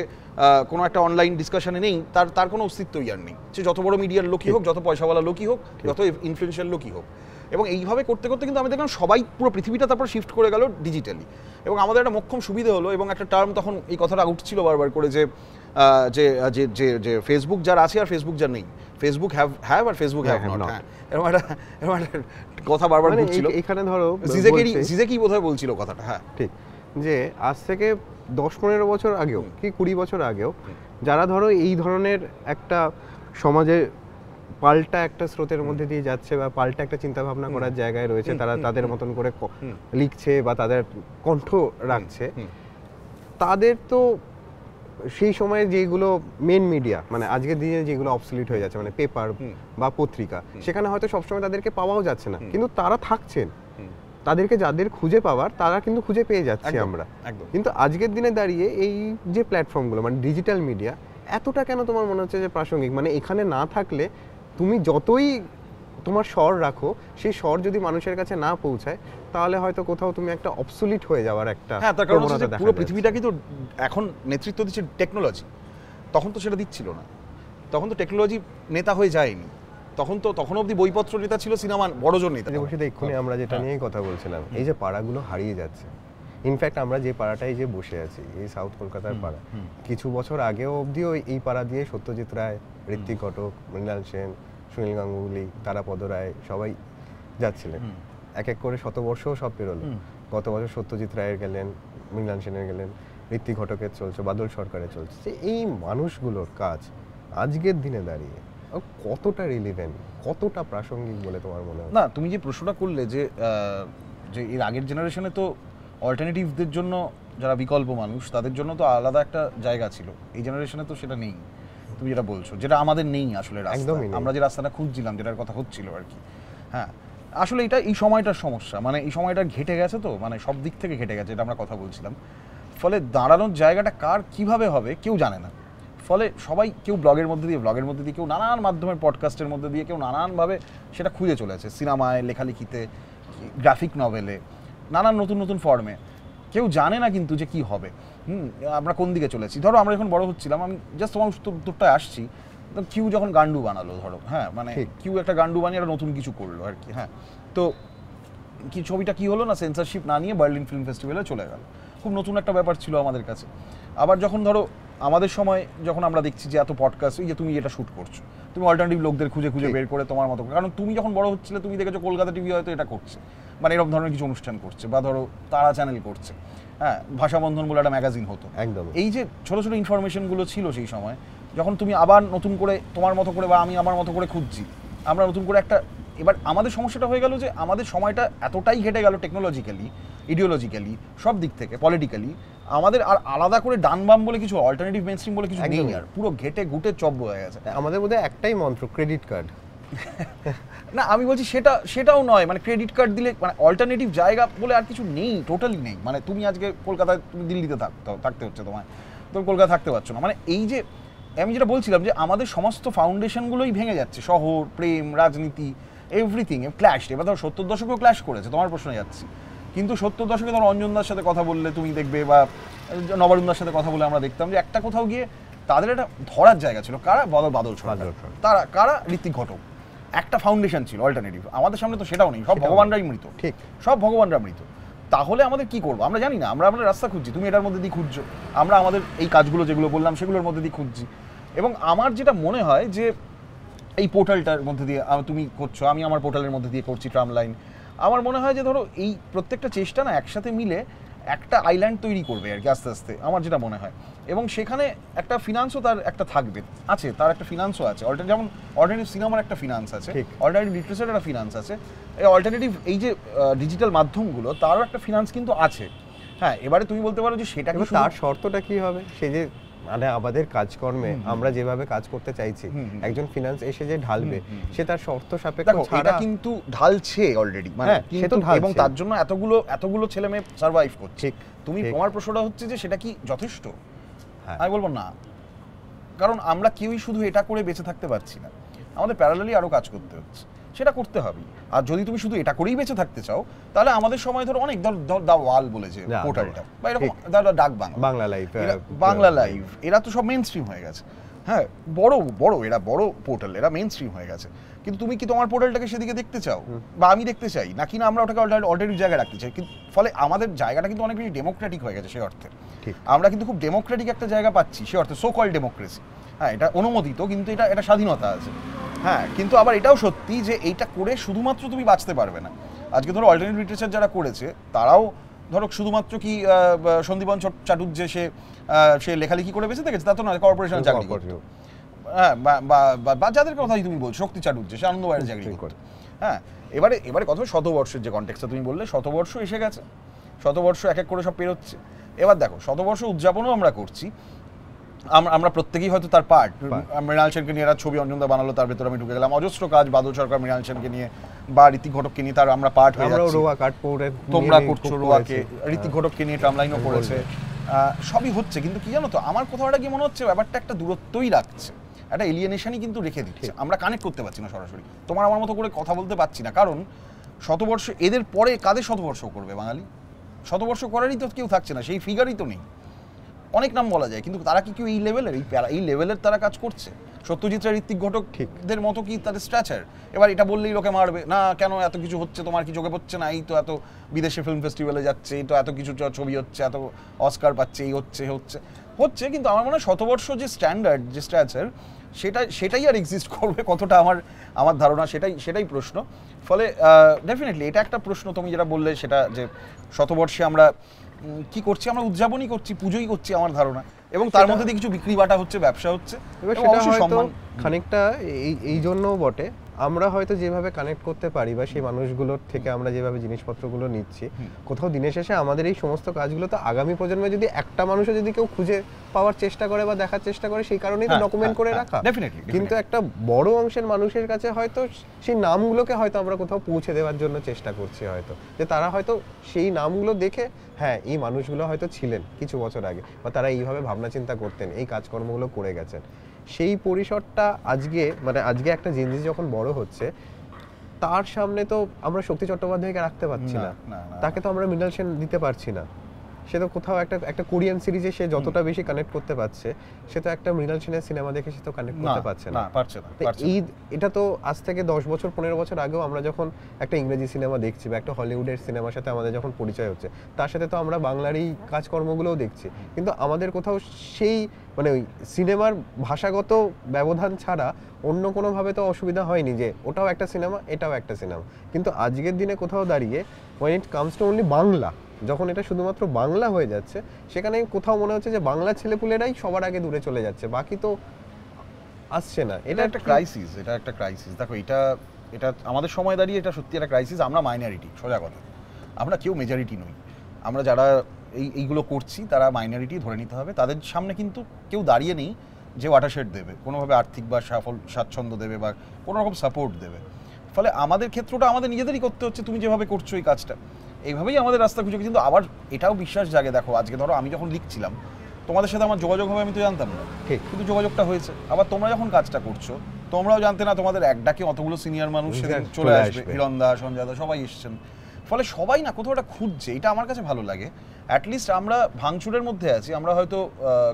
কোনো একটা অনলাইন ডিসকাশনে নেই, তার কোনো অস্তিত্বই আর নেই। সে যত বড় মিডিয়ার লোকই হোক, যত পয়সাওয়ালা লোকই হোক, যত ইনফ্লুয়েন্সিয়াল লোকই হোক। এবং এইভাবে করতে করতে কিন্তু আমি দেখলাম সবাই, পুরো পৃথিবীটা তারপর শিফট করে গেল ডিজিটালি। এবং আমাদের একটা মোক্ষম সুবিধে হলো, এবং একটা টার্ম তখন এই কথাটা উঠছিল বারবার করে, যে যে যে যে ফেসবুক যার আছে আর ফেসবুক যার নেই, ফেসবুক হ্যাভ আর ফেসবুক হ্যাভ নট। হ্যাঁ, এরকম একটা কথা বারবার উঠছিল। এখানে ধরো জিজেকি বোধহয় বলছিল কথাটা। হ্যাঁ, ঠিক, যে আজ থেকে 10-15 বছর আগেও কি 20 বছর আগেও যারা ধরো এই ধরনের একটা সমাজে পাল্টা একটা স্রোতের মধ্যে দিয়ে যাচ্ছে বা পাল্টা একটা চিন্তা ভাবনা করার জায়গায় রয়েছে, তারা তাদের মতন করে লিখছে বা তাদের কণ্ঠ রাখছে, তাদের তো সেই সময়ে যেগুলো মেন মিডিয়া, মানে আজকের দিনে যেগুলো অবসলিট হয়ে যাচ্ছে, মানে পেপার বা পত্রিকা, সেখানে হয়তো সবসময় তাদেরকে পাওয়াও যাচ্ছে না, কিন্তু তারা থাকছেন, তাদেরকে যাদের খুঁজে পাওয়ার তারা কিন্তু খুঁজে পেয়ে যাচ্ছি আমরা। কিন্তু আজকের দিনে দাঁড়িয়ে এই যে প্ল্যাটফর্মগুলো, মানে ডিজিটাল মিডিয়া, এতটা কেন তোমার মনে হচ্ছে যে প্রাসঙ্গিক? মানে এখানে না থাকলে তুমি যতই তোমার স্বর রাখো, সেই স্বর যদি মানুষের কাছে না পৌঁছায়, তাহলে হয়তো কোথাও তুমি একটা অবসলিট হয়ে যাওয়ার একটা, হ্যাঁ, তার কারণ হচ্ছে পুরো পৃথিবীটা কিন্তু এখন নেতৃত্ব দিচ্ছে টেকনোলজি, তখন তো সেটা দিচ্ছিল না, তখন তো টেকনোলজি নেতা হয়ে যায়নি, তখন অবধি বইপত্র নেতা ছিল, সিনেমা বড়জোর নেতা। এক্ষুনি আমরা যেটা নিয়েই কথা বলছিলাম, এই যে পাড়াগুলো হারিয়ে যাচ্ছে, ইনফ্যাক্ট আমরা যে পাড়াটাই যে বসে আছি, এই সাউথ কলকাতার পাড়া, কিছু বছর আগেও অবধিও এই পাড়া দিয়ে সত্যজিৎ রায়, ঋত্বিক ঘটক, মৃণাল সেন, সুনীল গাঙ্গুলি, তারাপদ রায় সবাই যাচ্ছিলেন, এক এক করে শতবর্ষও সব পেরোলো। গত বছর সত্যজিৎ রায়ের গেলেন, মৃণাল সেনের গেলেন, ঋত্বিক ঘটকের চলছে, বাদল সরকারের চলছে। এই মানুষগুলোর কাজ আজকের দিনে দাঁড়িয়ে কতটা রিলিভেন্ট, কতটা প্রাসঙ্গিক বলে তোমার মনে হয়? না, তুমি যে প্রশ্নটা করলে, যে এর আগের জেনারেশনে তো অল্টারনেটিভদের জন্য, যারা বিকল্প মানুষ, তাদের জন্য তো আলাদা একটা জায়গা ছিল, এই জেনারেশনে তো সেটা নেই। তুমি যেটা বলছো, যেটা আমাদের নেই আসলে, আমরা যে রাস্তাটা খুঁজছিলাম, যেটার কথা হচ্ছিল আর কি। হ্যাঁ, আসলে এটা এই সময়টার সমস্যা, মানে এই সময়টা ঘেটে গেছে, তো মানে সব দিক থেকে ঘেটে গেছে, এটা আমরা কথা বলছিলাম। ফলে দাঁড়ানোর জায়গাটা কার কিভাবে হবে কেউ জানে না। ফলে সবাই, কেউ ব্লগের মধ্যে দিয়ে, কেউ নানান মাধ্যমের পডকাস্টের মধ্যে দিয়ে, কেউ নানানভাবে সেটা খুঁজে চলেছে, সিনেমায়, লেখালেখিতে, গ্রাফিক নভেলে, নানান নতুন নতুন ফর্মে। কেউ জানে না কিন্তু যে কি হবে, আমরা কোন দিকে চলেছি। ধরো আমরা যখন বড় হচ্ছিলাম, আমি জাস্ট তোমার উত্তরটায় আসছি, কিউ যখন গান্ডু বানালো, ধরো, হ্যাঁ, মানে কিউ একটা গান্ডু বানিয়ে একটা নতুন কিছু করলো আর কি। হ্যাঁ, তো কি ছবিটা কি হলো না, সেন্সরশিপ না নিয়ে বার্লিন ফিল্ম ফেস্টিভ্যালে চলে গেল, খুব নতুন একটা ব্যাপার ছিল আমাদের কাছে। আবার যখন ধরো আমাদের সময়, যখন আমরা দেখছি যে এত পডকাস্ট, এই যে তুমি এটা শ্যুট করছো, তুমি অল্টারনেটিভ লোকদের খুঁজে খুঁজে বের করে তোমার মতো, কারণ তুমি যখন বড় হচ্ছিলে, তুমি দেখেছো কলকাতা টিভি হয়তো এটা করছে, মানে এরকম ধরনের কিছু অনুষ্ঠান করছে, বা ধরো তারা চ্যানেল করছে, হ্যাঁ, ভাষাবন্ধন বলে একটা ম্যাগাজিন হতো। একদম, এই যে ছোট ছোট ইনফরমেশনগুলো ছিল সেই সময়, যখন তুমি আবার নতুন করে তোমার মতো করে বা আমি আমার মতো করে খুঁজছি, আমরা নতুন করে একটা, এবার আমাদের সমস্যাটা হয়ে গেল যে আমাদের সময়টা এতটাই ঘেটে গেল টেকনোলজিক্যালি, ইডিওলজিক্যালি, সব দিক থেকে, পলিটিক্যালি, আমাদের আর আলাদা করে ডান বাম বলে কিছু, অল্টারনেটিভ মেইনস্ট্রিম বলে কিছু নেই, আর পুরো ঘেটে ঘুটে চব্য হয়ে গেছে। আমাদের মধ্যে একটাই মন্ত্র, ক্রেডিট কার্ড। না, আমি বলছি সেটাও নয়, মানে ক্রেডিট কার্ড দিলে, মানে অল্টারনেটিভ জায়গা বলে আর কিছু নেই, টোটালি নেই। মানে তুমি আজকে কলকাতায়, তুমি দিল্লিতে থাকতে হচ্ছে তোমায়, তুমি কলকাতা থাকতে পারছো না। মানে এই যে আমি যেটা বলছিলাম, যে আমাদের সমস্ত ফাউন্ডেশনগুলোই ভেঙে যাচ্ছে, শহর, প্রেম, রাজনীতি, এভরিথিং ক্ল্যাশ। এবার ধরো 70 দশকেও ক্ল্যাশ করেছে, তোমার প্রশ্নে যাচ্ছি, কিন্তু 70 দশকে ধরো অঞ্জনদার সাথে কথা বললে তুমি দেখবে, বা নবারুণদার সাথে কথা বলে আমরা দেখতাম যে একটা কোথাও গিয়ে তাদের একটা ধরার জায়গা ছিল। কারা? বাদল সরকার, তারা কারা? ঋত্বিক ঘটক, একটা ফাউন্ডেশন ছিল অল্টারনেটিভ। আমাদের সামনে তো সেটাও নেই, সব ভগবানরাই মৃত, ঠিক, সব ভগবানরা মৃত। তাহলে আমাদের কি করবো আমরা জানি না, আমরা আমাদের রাস্তা খুঁজছি, তুমি এটার মধ্যে দিয়ে খুঁজছো, আমরা আমাদের এই কাজগুলো যেগুলো বললাম সেগুলোর মধ্যে দিয়ে খুঁজছি। এবং আমার যেটা মনে হয় যে এই পোর্টালটার মধ্যে দিয়ে তুমি করছো, আমি আমার পোর্টালের মধ্যে দিয়ে করছি ট্রাম লাইন, আমার মনে হয় যে ধরো এই প্রত্যেকটা চেষ্টা না একসাথে মিলে একটা আইল্যান্ড তৈরি করবে আর কি আস্তে আস্তে, আমার যেটা মনে হয়। এবং সেখানে একটা ফিনান্সও তার একটা থাকবে, আছে তার একটা ফিনান্সও আছে, যেমন অল্টারনেটিভ সিনেমার একটা ফিনান্স আছে, অল্টারনেটিভ লিটারেচারের একটা ফিনান্স আছে, এই অল্টারনেটিভ এই যে ডিজিটাল মাধ্যমগুলো তারও একটা ফিনান্স কিন্তু আছে। হ্যাঁ, এবারে তুমি বলতে পারো যে সেটা কি, তার শর্তটা কি হবে, সে যে মানে আমাদের কাজকর্মে আমরা যেভাবে কাজ করতে চাইছি একজন ফিনান্স এসে যে ঢালবে, সে তার শর্ত সাপেক্ষ ছাড়া কিন্তু ঢালছে অলরেডি, মানে কিন্তু এবং তার জন্য এতগুলো ছেলে মেয়ে সার্ভাইভ করছে। তুমি তোমার প্রশ্নটা হচ্ছে যে সেটা কি যথেষ্ট? আমি বলবো না, কারণ আমরা কেউই শুধু এটা করে বেঁচে থাকতে পারছি না, আমাদের প্যারালালি আরো কাজ করতে হচ্ছে, সেটা করতে হবে। আর যদি তুমি শুধু এটা করেই বেঁচে থাকতে চাও তাহলে আমাদের সময় ধরো অনেক দা ওয়াল বলেছে পোর্টালটা, বা এরকম ডাক বাংলা লাইভ এরা তো সব মেইন স্ট্রিম হয়ে গেছে। হ্যাঁ, এরা বড় পোর্টাল, এরা মেইন স্ট্রিম হয়ে গেছে। কিন্তু তুমি কি তোমার পোর্টালটাকে সেদিকে দেখতে চাও, বা আমি দেখতে চাই নাকি না আমরা ওটাকে অল্টারনেটিভ জায়গায় রাখতে চাই? ফলে আমাদের জায়গাটা কিন্তু অনেক বেশি ডেমোক্রেটিক হয়ে গেছে, সে অর্থে আমরা কিন্তু খুব ডেমোক্রেটিক একটা জায়গা পাচ্ছি, সে অর্থে সো কল্ড ডেমোক্রেসি। হ্যাঁ, এটা অনুমোদিত, কিন্তু এটা স্বাধীনতা আছে। হ্যাঁ, কিন্তু আবার এটাও সত্যি যে এইটা করে শুধুমাত্র তুমি বাঁচতে পারবে না। আজকে ধরো অল্টারনেটিভ লিটারেচার যারা করেছে তারাও ধরো শুধুমাত্র কি সন্দীপন চাটুর্যে সে লেখালেখি করে বেঁচে থেকেছে তা তো নয়, কর্পোরেশনে চাকরি করতো। হ্যাঁ, বা যাদের কথাই তুমি বলছো, শক্তি চাটুর্যে সে আনন্দবাজারে চাকরি করতো। হ্যাঁ, এবারে কথা শতবর্ষের যে কনটেক্সটটা তুমি বললে, শতবর্ষ এসে গেছে, শতবর্ষ এক এক করে সব পেরোচ্ছে। এবার দেখো, শতবর্ষ উদযাপনও আমরা করছি, আমরা প্রত্যেকেই হয়তো তার পার্ট। মৃণাল সেনকে নিয়ে একটা ছবি অঞ্জনদা বানালো, তার ভেতরে আমি ঢুকে গেলাম, অজস্র কাজ বাদল সরকার মৃণাল সেনকে নিয়ে বা ঋতিক ঘটককে নিয়ে তার আমরা পার্ট হয়ে যাচ্ছি। তোমরা করছো রোয়াকে, ঋতিক ঘটককে নিয়ে ট্রামলাইনও করেছে, সবই হচ্ছে। কিন্তু কি জানো তো, আমার কোথাওটা কি মনে হচ্ছে ব্যাপারটা একটা দূরত্বই রাখছে, একটা এলিয়েনেশনই কিন্তু রেখে দিচ্ছে, আমরা কানেক্ট করতে পারছি না সরাসরি, তোমার আমার মতো করে কথা বলতে পারছি না। কারণ শতবর্ষ এদের পরে কাদের শতবর্ষ করবে বাঙালি? শতবর্ষ করারই তো কেউ থাকছে না, সেই ফিগারই তো নেই। অনেক নাম বলা যায়, কিন্তু তারা কি কেউ এই লেভেলের এই লেভেলের তারা কাজ করছে? সত্যজিৎ রায়, ঋত্বিক ঘটকদের মতো কি তাদের স্ট্রাচার? এবার এটা বললেই লোকে মারবে, না কেন এত কিছু হচ্ছে, তোমার কি চোখে পড়ছে না? এই তো এত বিদেশে ফিল্ম ফেস্টিভ্যালে যাচ্ছে, এই তো এত কিছু ছবি হচ্ছে, এত অস্কার পাচ্ছে, এই হচ্ছে। কিন্তু আমার মনে হয় শতবর্ষ যে স্ট্যান্ডার্ড, যে স্ট্রাচার, সেটাই আর এক্সিস্ট করবে কতটা, আমার ধারণা সেটাই প্রশ্ন। ফলে ডেফিনেটলি এটা একটা প্রশ্ন তুমি যেটা বললে, সেটা যে শতবর্ষে আমরা কি করছি, আমরা উদযাপনই করছি, পুজোই করছি আমার ধারণা, এবং তার মধ্যে দিয়ে কিছু বিক্রি বাটা হচ্ছে, ব্যবসা হচ্ছে। এবার সেটা হয়তো খানিকটা এই জন্যও বটে, আমরা হয়তো যেভাবে কানেক্ট করতে পারি বা সেই মানুষগুলোর থেকে আমরা যেভাবে জিনিসপত্রগুলো নিচ্ছি, কোথাও দিনের শেষে আমাদের এই সমস্ত কাজগুলো তো আগামী প্রজন্মে যদি একটা মানুষও যদি কেউ খুঁজে পাওয়ার চেষ্টা করে বা দেখার চেষ্টা করে, সেই কারণেই তো ডকুমেন্ট করে রাখা। কিন্তু একটা বড় অংশের মানুষের কাছে হয়তো সেই নামগুলোকে হয়তো আমরা কোথাও পৌঁছে দেওয়ার জন্য চেষ্টা করছি, হয়তো যে তারা হয়তো সেই নামগুলো দেখে, হ্যাঁ এই মানুষগুলো হয়তো ছিলেন কিছু বছর আগে, বা তারা এইভাবে ভাবনা চিন্তা করতেন, এই কাজকর্মগুলো করে গেছেন। সেই পরিসরটা আজকে একটা জিনিস যখন বড় হচ্ছে, তার সামনে তো আমরা শক্তি চট্টোপাধ্যায়কে রাখতে পারছি না, তাকে তো আমরা মৃণাল সেন দিতে পারছি না। সে তো কোথাও একটা কোরিয়ান সিরিজে সে যতটা বেশি কানেক্ট করতে পারছে, সে তো একটা মৃণাল সেনের সিনেমা দেখে সে তো কানেক্ট করতে পারছে না। এটা তো আজ থেকে 10 বছর 15 বছর আগেও আমরা যখন একটা ইংরেজি সিনেমা দেখছি বা একটা হলিউডের সিনেমার সাথে আমাদের যখন পরিচয় হচ্ছে, তার সাথে তো আমরা বাংলার এই কাজকর্মগুলোও দেখছি, কিন্তু আমাদের কোথাও সেই ওই সিনেমার ভাষাগত ব্যবধান ছাড়া অন্য কোনোভাবে তো অসুবিধা হয়নি যে ওটাও একটা সিনেমা, এটাও একটা সিনেমা। কিন্তু আজকের দিনে কোথাও দাঁড়িয়ে when it comes to only Bangla, যখন এটা শুধুমাত্র বাংলা হয়ে যাচ্ছে, সেখানে কোথাও মনে হচ্ছে যে বাংলা ছেলেপুলেরাই সবার আগে দূরে চলে যাচ্ছে, বাকি তো আসছে না। এটা একটা ক্রাইসিস। দেখো, এটা আমাদের সময় দাঁড়িয়ে এটা সত্যি একটা ক্রাইসিস। আমরা মাইনরিটি, সোজা কথা, আমরা কেউ মেজরিটি নই। আমরা যারা এইগুলো করছি তারা মাইনরিটি ধরে নিতে হবে। তাদের সামনে কিন্তু কেউ দাঁড়িয়ে নেই যে ওয়াটারশেড দেবে, কোনোভাবে আর্থিক বা স্বাচ্ছন্দ্য দেবে বা কোনো রকম সাপোর্ট দেবে। ফলে আমাদের ক্ষেত্রটা আমাদের নিজেদেরই করতে হচ্ছে। তুমি যেভাবে করছো এই কাজটা, এইভাবেই আমাদের রাস্তা খুঁজে। কিন্তু আবার এটাও বিশ্বাস জাগে, দেখো আজকে ধরো আমি যখন লিখছিলাম, তোমাদের সাথে আমার যোগাযোগ হবে আমি তো জানতাম না, কিন্তু যোগাযোগটা হয়েছে। আবার তোমরা যখন কাজটা করছো, তোমরাও জানতে না তোমাদের এক ডাকে অতগুলো সিনিয়র মানুষ সেদিন চলে আসবে, হিরণদা, সঞ্জয়দা, সবাই এসছেন। ফলে সবাই না কোথাও একটা খুঁজছে, এটা আমার কাছে ভালো লাগে। অ্যাটলিস্ট আমরা ভাঙচুরের মধ্যে আছি, আমরা হয়তো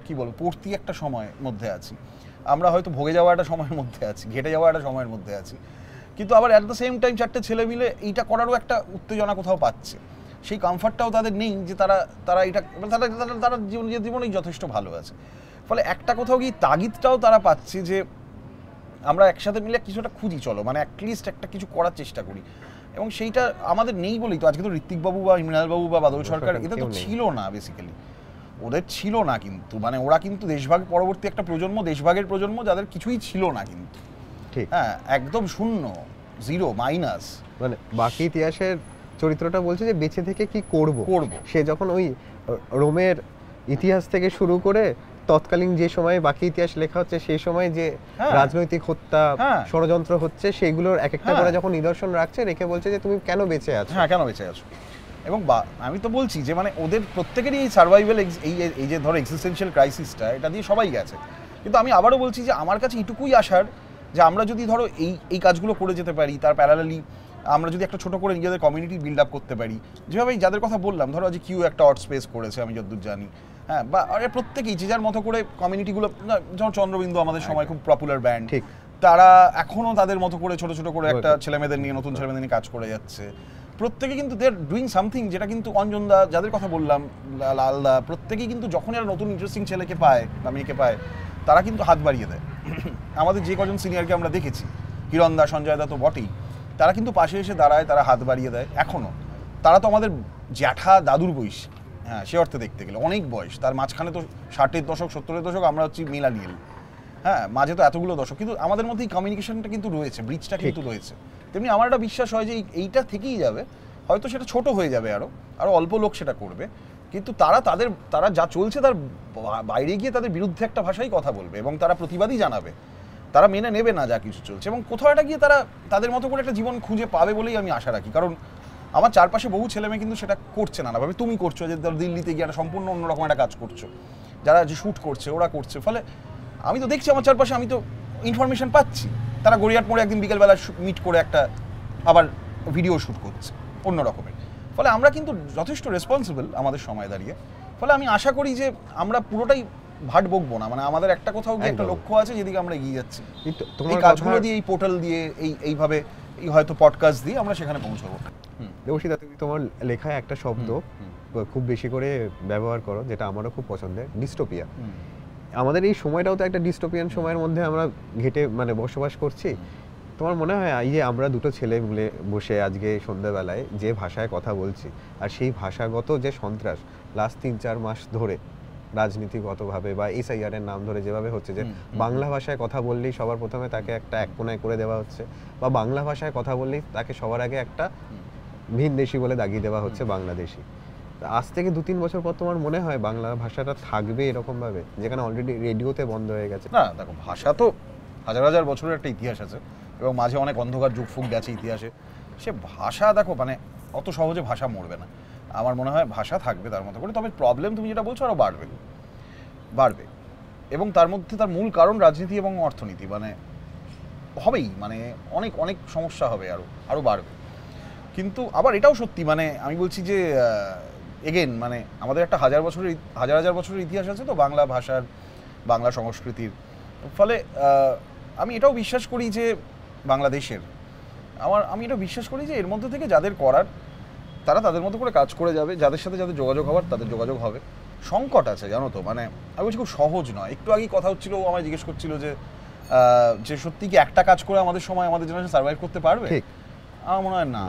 কি বলবো পড়তি একটা সময়ের মধ্যে আছি, আমরা হয়তো ভোগে যাওয়া একটা সময়ের মধ্যে আছি, ঘেটে যাওয়া একটা সময়ের মধ্যে আছি, কিন্তু আবার অ্যাট দ্য সেম টাইম চারটে ছেলে মিলে এইটা করারও একটা উত্তেজনা কোথাও পাচ্ছে। সেই কমফর্টটাও তাদের নেই যে তারা তারা এটা তারা তারা তারা জীবনেই যথেষ্ট ভালো আছে। ফলে একটা কোথাও গিয়ে তাগিদটাও তারা পাচ্ছে যে আমরা একসাথে মিলে কিছুটা খুঁজি, চলো মানে অ্যাটলিস্ট একটা কিছু করার চেষ্টা করি। এবং সেইটা আমাদের নেই বলেই তো আজকে তো ঋত্বিকবাবু বা মৃণালবাবু বা বাদল সরকার এটা তো ছিল না, বেসিক্যালি ওদের ছিল না। কিন্তু মানে ওরা কিন্তু দেশভাগ পরবর্তী একটা প্রজন্ম, দেশভাগের প্রজন্ম, যাদের কিছুই ছিল না কিন্তু, ঠিক হ্যাঁ একদম শূন্য, জিরো, মাইনাস। মানে বাকি ইতিহাসের চরিত্রটা বলছে যে বেঁচে থেকে কি করব। সে যখন ওই রোমের ইতিহাস থেকে শুরু করে তৎকালীন যে সময়ে বাকি ইতিহাস লেখা হচ্ছে সেই সময় যে রাজনৈতিক হত্যা ষড়যন্ত্র হচ্ছে সেগুলোর এক একটা করে যখন নিদর্শন রাখছে, রেখে বলছে যে তুমি কেন বেঁচে আছো। হ্যাঁ, কেন বেঁচে আছো। এবং আমি তো বলছি যে মানে ওদের প্রত্যেকেরই এই সার্ভাইভাল, এই যে ধরো এক্সিস্টেনশিয়াল ক্রাইসিসটা, এটা দিয়ে সবাই গেছে। কিন্তু আমি আবারও বলছি যে আমার কাছে এটুকুই আসার যে আমরা যদি ধরো এই কাজগুলো করে যেতে পারি, তার প্যারালালি আমরা যদি একটা ছোট করে নিজেদের কমিউনিটি বিল্ড আপ করতে পারি, যেভাবে যাদের কথা বললাম, ধরো যে কিউ একটা আর্ট স্পেস করেছে আমি যতদূর জানি, হ্যাঁ, বা প্রত্যেকেই যে যার মতো করে কমিউনিটিগুলো, যেমন চন্দ্রবিন্দু আমাদের সময় খুব পপুলার ব্যান্ড, ঠিক তারা এখনও তাদের মতো করে ছোট ছোট করে একটা ছেলেমেয়েদের নিয়ে, নতুন ছেলেমেয়েদের নিয়ে কাজ করে যাচ্ছে। প্রত্যেকে কিন্তু দে আর ডুইং সামথিং, যেটা কিন্তু অঞ্জনদা, যাদের কথা বললাম, লালদা, প্রত্যেকেই কিন্তু যখন এরা নতুন ইন্টারেস্টিং ছেলেকে পায় বা মেয়েকে পায়, তারা কিন্তু হাত বাড়িয়ে দেয়। আমাদের যে কজন সিনিয়রকে আমরা দেখেছি, কিরণদা, সঞ্জয়দা তো বটেই, তারা কিন্তু পাশে এসে দাঁড়ায়, তারা হাত বাড়িয়ে দেয়। এখনও তারা তো আমাদের জ্যাঠা দাদুর বয়স, হ্যাঁ সে অর্থে দেখতে গেলে অনেক বয়স, তার মাঝখানে তো 60-এর দশক 70-এর দশক, আমরা হচ্ছি মিলানিয়াল, হ্যাঁ মাঝে তো এতগুলো দশক, কিন্তু আমাদের মধ্যে এই কমিউনিকেশনটা কিন্তু রয়েছে, ব্রিজটা কিন্তু রয়েছে। তেমনি আমার একটা বিশ্বাস হয় যে এইটা থেকেই যাবে, হয়তো সেটা ছোট হয়ে যাবে, আরও অল্প লোক সেটা করবে, কিন্তু তারা যা চলছে তার বাইরে গিয়ে তাদের বিরুদ্ধে একটা ভাষাই কথা বলবে এবং তারা প্রতিবাদই জানাবে, তারা মেনে নেবে না যা কিছু চলছে, এবং কোথাও একটা গিয়ে তারা তাদের মতো করে একটা জীবন খুঁজে পাবে বলেই আমি আশা রাখি। কারণ আমার চারপাশে বহু ছেলেমেয়ে কিন্তু সেটা করছে না, ভাবে তুমি করছো, যে দিল্লিতে গিয়ে একটা সম্পূর্ণ অন্যরকম একটা কাজ করছো, যারা যে শ্যুট করছে ওরা করছে। ফলে আমি তো দেখছি আমার চারপাশে, আমি তো ইনফরমেশন পাচ্ছি, তারা গড়িয়াট মোড়ে একদিন বিকেলবেলা মিট করে একটা আবার ভিডিও শ্যুট করছে অন্য রকমের। ফলে আমরা কিন্তু যথেষ্ট রেসপন্সিবল আমাদের সময় দাঁড়িয়ে। ফলে আমি আশা করি যে আমরা পুরোটাই ভাট বকবো না, মানে আমাদের একটা কোথাও গিয়ে একটা লক্ষ্য আছে যেদিকে আমরা এগিয়ে যাচ্ছি, এই কাজগুলো দিয়ে, এই পোর্টাল দিয়ে, এইভাবে হয়তো পডকাস্ট দিয়ে আমরা সেখানে পৌঁছাবো। দেবশিতা, তুমি তোমার লেখায় একটা শব্দ খুব বেশি করে ব্যবহার করো, যেটা আমারও খুব পছন্দের, ডিস্টোপিয়া। আমাদের এই সময়টাও তো একটা ডিস্টোপিয়ান সময়ের মধ্যে আমরা ঘেটে মানে বসবাস করছি। তোমার মনে হয় এই যে আমরা দুটো ছেলে মিলে বসে আজকে সন্ধ্যাবেলায় যে ভাষায় কথা বলছি, আর সেই ভাষাগত যে সন্ত্রাস লাস্ট 3-4 মাস ধরে রাজনীতিগতভাবে বা এসআইআর এর নাম ধরে যেভাবে হচ্ছে, যে বাংলা ভাষায় কথা বললেই সবার প্রথমে তাকে একটা এক কোণায় করে দেওয়া হচ্ছে, বা বাংলা ভাষায় কথা বললেই তাকে সবার আগে একটা ভিনদেশি বলে দাগিয়ে দেওয়া হচ্ছে, বাংলাদেশি। আজ থেকে 2-3 বছর পর তোমার মনে হয় বাংলা ভাষাটা থাকবে এরকম ভাবে, যেখানে অলরেডি রেডিওতে বন্ধ হয়ে গেছে? না দেখো, ভাষা তো হাজার হাজার বছরের একটা ইতিহাস আছে এবং মাঝে অনেক অন্ধকার যুগ ফুক গেছে ইতিহাসে। সে ভাষা দেখো মানে অত সহজে ভাষা মরবে না, আমার মনে হয় ভাষা থাকবে তার মতো করে। তবে প্রবলেম তুমি যেটা বলছো আরও বাড়বে, এবং তার মধ্যে তার মূল কারণ রাজনীতি এবং অর্থনীতি, মানে হবেই, মানে অনেক অনেক সমস্যা হবে, আরও বাড়বে। কিন্তু আবার এটাও সত্যি, মানে আমি বলছি যে এগেন মানে আমাদের একটা হাজার হাজার বছরের ইতিহাস আছে তো বাংলা ভাষার, বাংলা সংস্কৃতির। ফলে আমি এটাও বিশ্বাস করি যে বাংলাদেশের, আমি এটা বিশ্বাস করি যে এর মধ্যে থেকে যাদের করার তারা তাদের মতো করে কাজ করে যাবে, যাদের সাথে যাদের যোগাযোগ হওয়ার তাদের যোগাযোগ হবে। সংকট আছে জানো তো, মানে আমি বলছি খুব সহজ নয়। একটু আগেই কথা হচ্ছিল, ও আমায় জিজ্ঞেস করছিল যে সত্যি কি একটা কাজ করে আমাদের সময় আমাদের জেনারেশন সার্ভাইভ করতে পারবে? আমার মনে হয় না,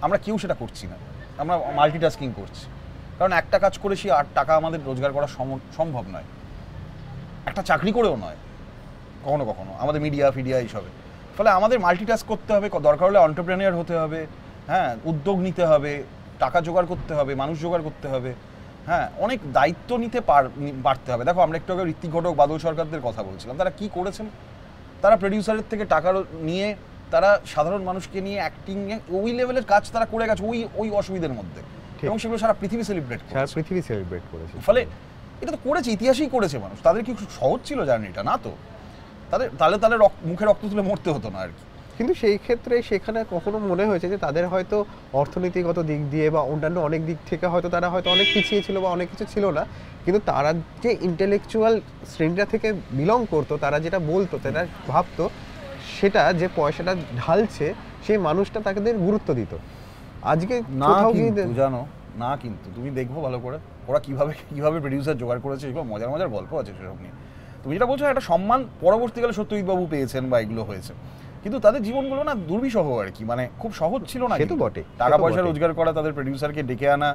আমরা কেউ সেটা করছি না, আমরা মাল্টিটাস্কিং করছি। কারণ একটা কাজ করে সেই 8 টাকা আমাদের রোজগার করা সম্ভব নয়, একটা চাকরি করেও নয় কখনো কখনো, আমাদের মিডিয়া এইসবে। ফলে আমাদের মাল্টিটাস্ক করতে হবে, দরকার হলে এন্টারপ্রেনিউর হতে হবে, হ্যাঁ উদ্যোগ নিতে হবে, টাকা জোগাড় করতে হবে, মানুষ জোগাড় করতে হবে, হ্যাঁ অনেক দায়িত্ব নিতে পারতে হবে। দেখো আমরা একটু আগে ঋত্বিক ঘটক, বাদল সরকারদের কথা বলছিলাম, তারা কি করেছেন? তারা প্রডিউসারের থেকে টাকা নিয়ে তারা সাধারণ মানুষকে নিয়ে অ্যাক্টিং ওই লেভেলের কাজ তারা করে গেছে ওই অসুবিধার মধ্যে, এবং সেগুলো সারা পৃথিবী সেলিব্রেট করেছে। ফলে এটা তো করেছে, ইতিহাসেই করেছে মানুষ। তাদের কি সহজ ছিল জার্নিটা? না তো, তাহলে মুখে রক্ত তুলে মরতে হতো না আর কি। কিন্তু সেই ক্ষেত্রে সেখানে কখনো মনে হয়েছে যে তাদের হয়তো অর্থনীতিগত দিক দিয়ে বা অন্যান্য অনেক দিক থেকে হয়তো তারা হয়তো অনেক পিছিয়ে ছিল বা অনেক কিছু ছিল না, কিন্তু তারা যে ইন্টেলেকচুয়াল শ্রেণীটা থেকে বিলং করতো, তারা যেটা বলতো, তারা ভাবতো, সেটা যে পয়সাটা ঢালছে সেই মানুষটা তাদের গুরুত্ব দিত। আজকে না, কিন্তু জানো না, কিন্তু তুমি দেখবো ভালো করে ওরা কিভাবে প্রডিউসার জোগাড় করেছে, এগুলো মজার মজার গল্প আছে সেসব নিয়ে। তুমি যেটা বলছো একটা সম্মান পরবর্তীকালে সত্যজিৎ বাবু পেয়েছেন বা এগুলো হয়েছে, কিন্তু তাদের জীবনগুলো না দুর্বিষহ আর কি, মানে খুব সহজ ছিল না। সে তো বটে, টাকা পয়সা রোজগার করা, তাদের প্রডিউসারকে ডেকে আনা,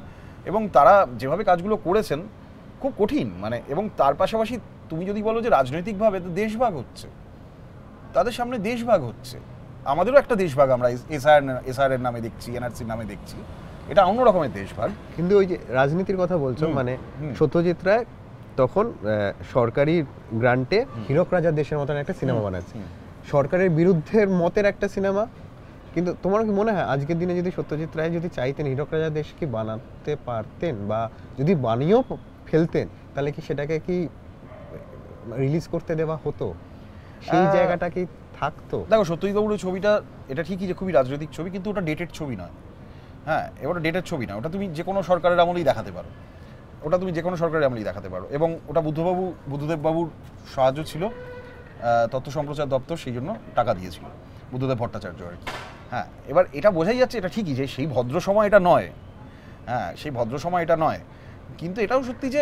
এবং তারা যেভাবে কাজগুলো করেছেন খুব কঠিন, মানে এবং তার পাশাপাশি তুমি যদি বলো যে রাজনৈতিকভাবে তো দেশভাগ হচ্ছে, তাদের সামনে দেশভাগ হচ্ছে, আমাদেরও একটা দেশভাগ আমরা এসআর এর নামে দেখছি, এনআরসির নামে দেখছি, এটা অন্য রকমের দেশভাগ। কিন্তু ওই যে রাজনীতির কথা বলছো, মানে সত্যজিৎ রায় তখন সরকারি গ্রান্টে হীরক রাজার দেশের মতন একটা সিনেমা বানাচ্ছে, সরকারের বিরুদ্ধের মতের একটা সিনেমা। কিন্তু তোমার কি মনে হয় আজকের দিনে যদি সত্যজিৎ রায় যদি চাইতেন হীরক রাজার দেশ কি বানাতে পারতেন, বা যদি বানিয়েও ফেলতেন, তাহলে কি সেটাকে কি রিলিজ করতে দেওয়া হতো, সেই জায়গাটা কি থাকতো? দেখো সত্যজিৎ বাবুর ছবিটা এটা ঠিকই যে খুবই রাজনৈতিক ছবি, কিন্তু ওটা ডেটেড ছবি নয়। হ্যাঁ, এবার ডেটেড ছবি না, ওটা তুমি যে কোনো সরকারের আমলেই দেখাতে পারো, এবং ওটা বুদ্ধদেব বাবুর সাহায্য ছিল, তথ্য সম্প্রচার দপ্তর সেই জন্য টাকা দিয়েছিল, বুদ্ধদেব ভট্টাচার্য আর কি। হ্যাঁ, এবার এটা বোঝাই যাচ্ছে এটা ঠিকই যে সেই ভদ্র সময় এটা নয়, কিন্তু এটাও সত্যি যে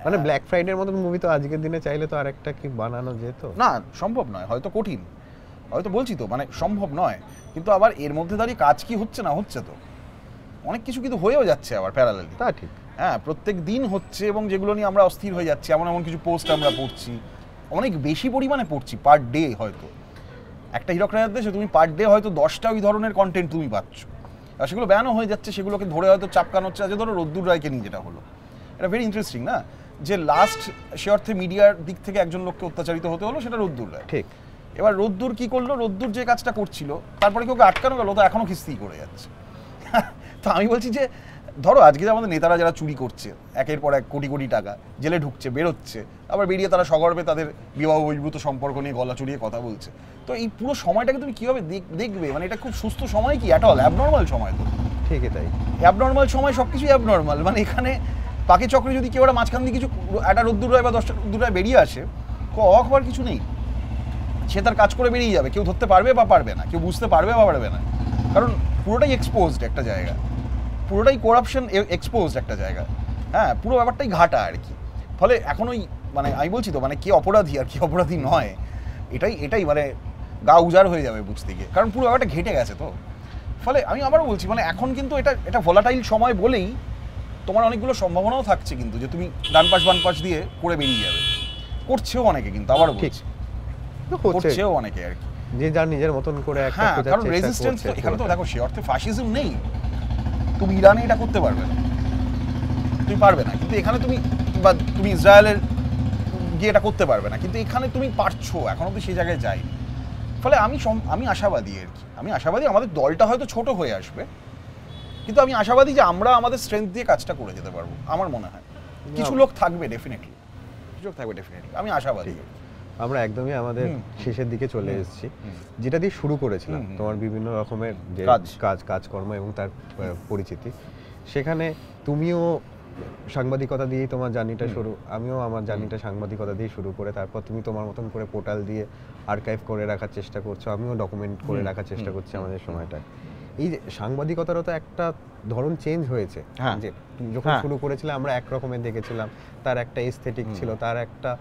মানে ব্ল্যাক ফ্রাইডের মতো মুভি তো আজকের দিনে চাইলে তো আরেকটা কি বানানো যেত না, সম্ভব নয়, হয়তো কঠিন, হয়তো বলছি তো মানে সম্ভব নয়, কিন্তু আবার এর মধ্যে দাঁড়িয়ে কাজ কি হচ্ছে না হচ্ছে, তো অনেক কিছু কিন্তু হয়েও যাচ্ছে আবার প্যারালালি। তা ঠিক, হ্যাঁ, প্রত্যেক দিন হচ্ছে, এবং যেগুলো নিয়ে আমরা অস্থির হয়ে যাচ্ছি, এমন কিছু পোস্ট আমরা পড়ছি, অনেক বেশি পরিমাণে পড়ছি পার ডে। হয়তো একটা হীরক রাজার দেশে তুমি পার ডে হয়তো 10টা ওই ধরনের কন্টেন্ট তুমি পাচ্ছ, আর সেগুলো ব্যানও হয়ে যাচ্ছে, সেগুলোকে ধরে হয়তো চাপকানো হচ্ছে। আজকে ধরো রোদ্দুর রায়কে নিয়ে যেটা হলো, এটা ভেরি ইন্টারেস্টিং না, যে লাস্ট সে অর্থে মিডিয়ার দিক থেকে একজন লোককে অত্যাচারিত হতে হলো, সেটা রোদ্দুর রায়। ঠিক। এবার রোদ্দুর কি করলো, রোদ্দুর যে কাজটা করছিল তারপরে কি ওকে আটকানো গেল, তো এখনো খিস্তি করে যাচ্ছে। তো আমি বলছি যে ধরো আজকে আমাদের নেতারা যারা চুরি করছে একের পর এক কোটি কোটি টাকা, জেলে ঢুকছে, বেরোচ্ছে, আবার বেরিয়ে তারা সগর্বে তাদের বিবাহ বহির্ভূত সম্পর্ক নিয়ে গলা চড়িয়ে কথা বলছে, তো এই পুরো সময়টাকে তুমি কিভাবে দেখবে? মানে এটা খুব সুস্থ সময় কি? অ্যাট অল অ্যাবনর্মাল সময়, তো ঠিকই তাই, অ্যাবনর্মাল সময়, সব কিছুই অ্যাবনর্মাল। মানে এখানে পাখি চক্রে যদি কেউ একটা মাঝখান দিয়ে কিছু একটা রোদ্দুর রায় বা 10টা রোদ্দুর রায় বেরিয়ে আসে, অবাক হওয়ার কিছু নেই, সে তার কাজ করে বেরিয়ে যাবে, কেউ ধরতে পারবে বা পারবে না, কেউ বুঝতে পারবে বা পারবে না, কারণ পুরোটাই এক্সপোজড একটা জায়গা, পুরোটাই করাপশন এক্সপোজড একটা জায়গা। হ্যাঁ, পুরো ব্যাপারটাই ঘাটা আর কি। ফলে এখন ওই মানে আমি বলছি তো, মানে কে অপরাধী আর কি অপরাধী নয়, এটাই মানে গা উজাড় হয়ে যাবে বুঝতে গিয়ে, কারণ পুরো ব্যাপারটা ঘেটে গেছে তো। ফলে আমি আবারও বলছি, মানে এখন কিন্তু এটা ভোলাটাইল সময় বলেই তোমার অনেকগুলো সম্ভাবনাও থাকছে কিন্তু, যে তুমি ডান পাশ বাম পাশ দিয়ে করে বেরিয়ে যাবে, করছেও অনেকে, কিন্তু আবারও বলছি করছেও অনেকে আর কি, যে যার নিজের মতন করে একটা। হ্যাঁ, কারণ রেজিস্ট্যান্স তো এখানে তো দেখো সে অর্থে ফাশিজম নেই, তুমি ইরানে এটা করতে পারবে না, তুমি পারবে না, কিন্তু এখানে তুমি ইসরায়েলের গিয়ে এটা করতে পারবে না, কিন্তু এখানে তুমি পারছো, এখনো তো সেই জায়গায় যাইনি। ফলে আমি আশাবাদী আর কি, আমাদের দলটা হয়তো ছোট হয়ে আসবে, কিন্তু আমি আশাবাদী যে আমরা আমাদের স্ট্রেংথ দিয়ে কাজটা করে যেতে পারবো। আমার মনে হয় কিছু লোক থাকবে ডেফিনেটলি, আমি আশাবাদী। আমরা একদমই আমাদের শেষের দিকে চলে এসেছি, যেটা দিয়ে শুরু করেছিলাম, তোমার বিভিন্ন রকমের যে কাজকর্ম এবং তার পরিচিতি, সেখানে তুমিও সাংবাদিকতা দিয়েই তোমার জার্নিটা শুরু, আমিও আমার জার্নিটা সাংবাদিকতা দিয়ে শুরু করে, তারপর তুমি তোমার মতন করে পোর্টাল দিয়ে আর্কাইভ করে রাখার চেষ্টা করছো, আমিও ডকুমেন্ট করে রাখার চেষ্টা করছি আমাদের সময়টা। এই যে সাংবাদিকতারও তো একটা ধরন চেঞ্জ হয়েছে, যে যখন শুরু করেছিলে আমরা এক রকমের দেখেছিলাম, তার একটা এস্থেটিক ছিল, তার একটা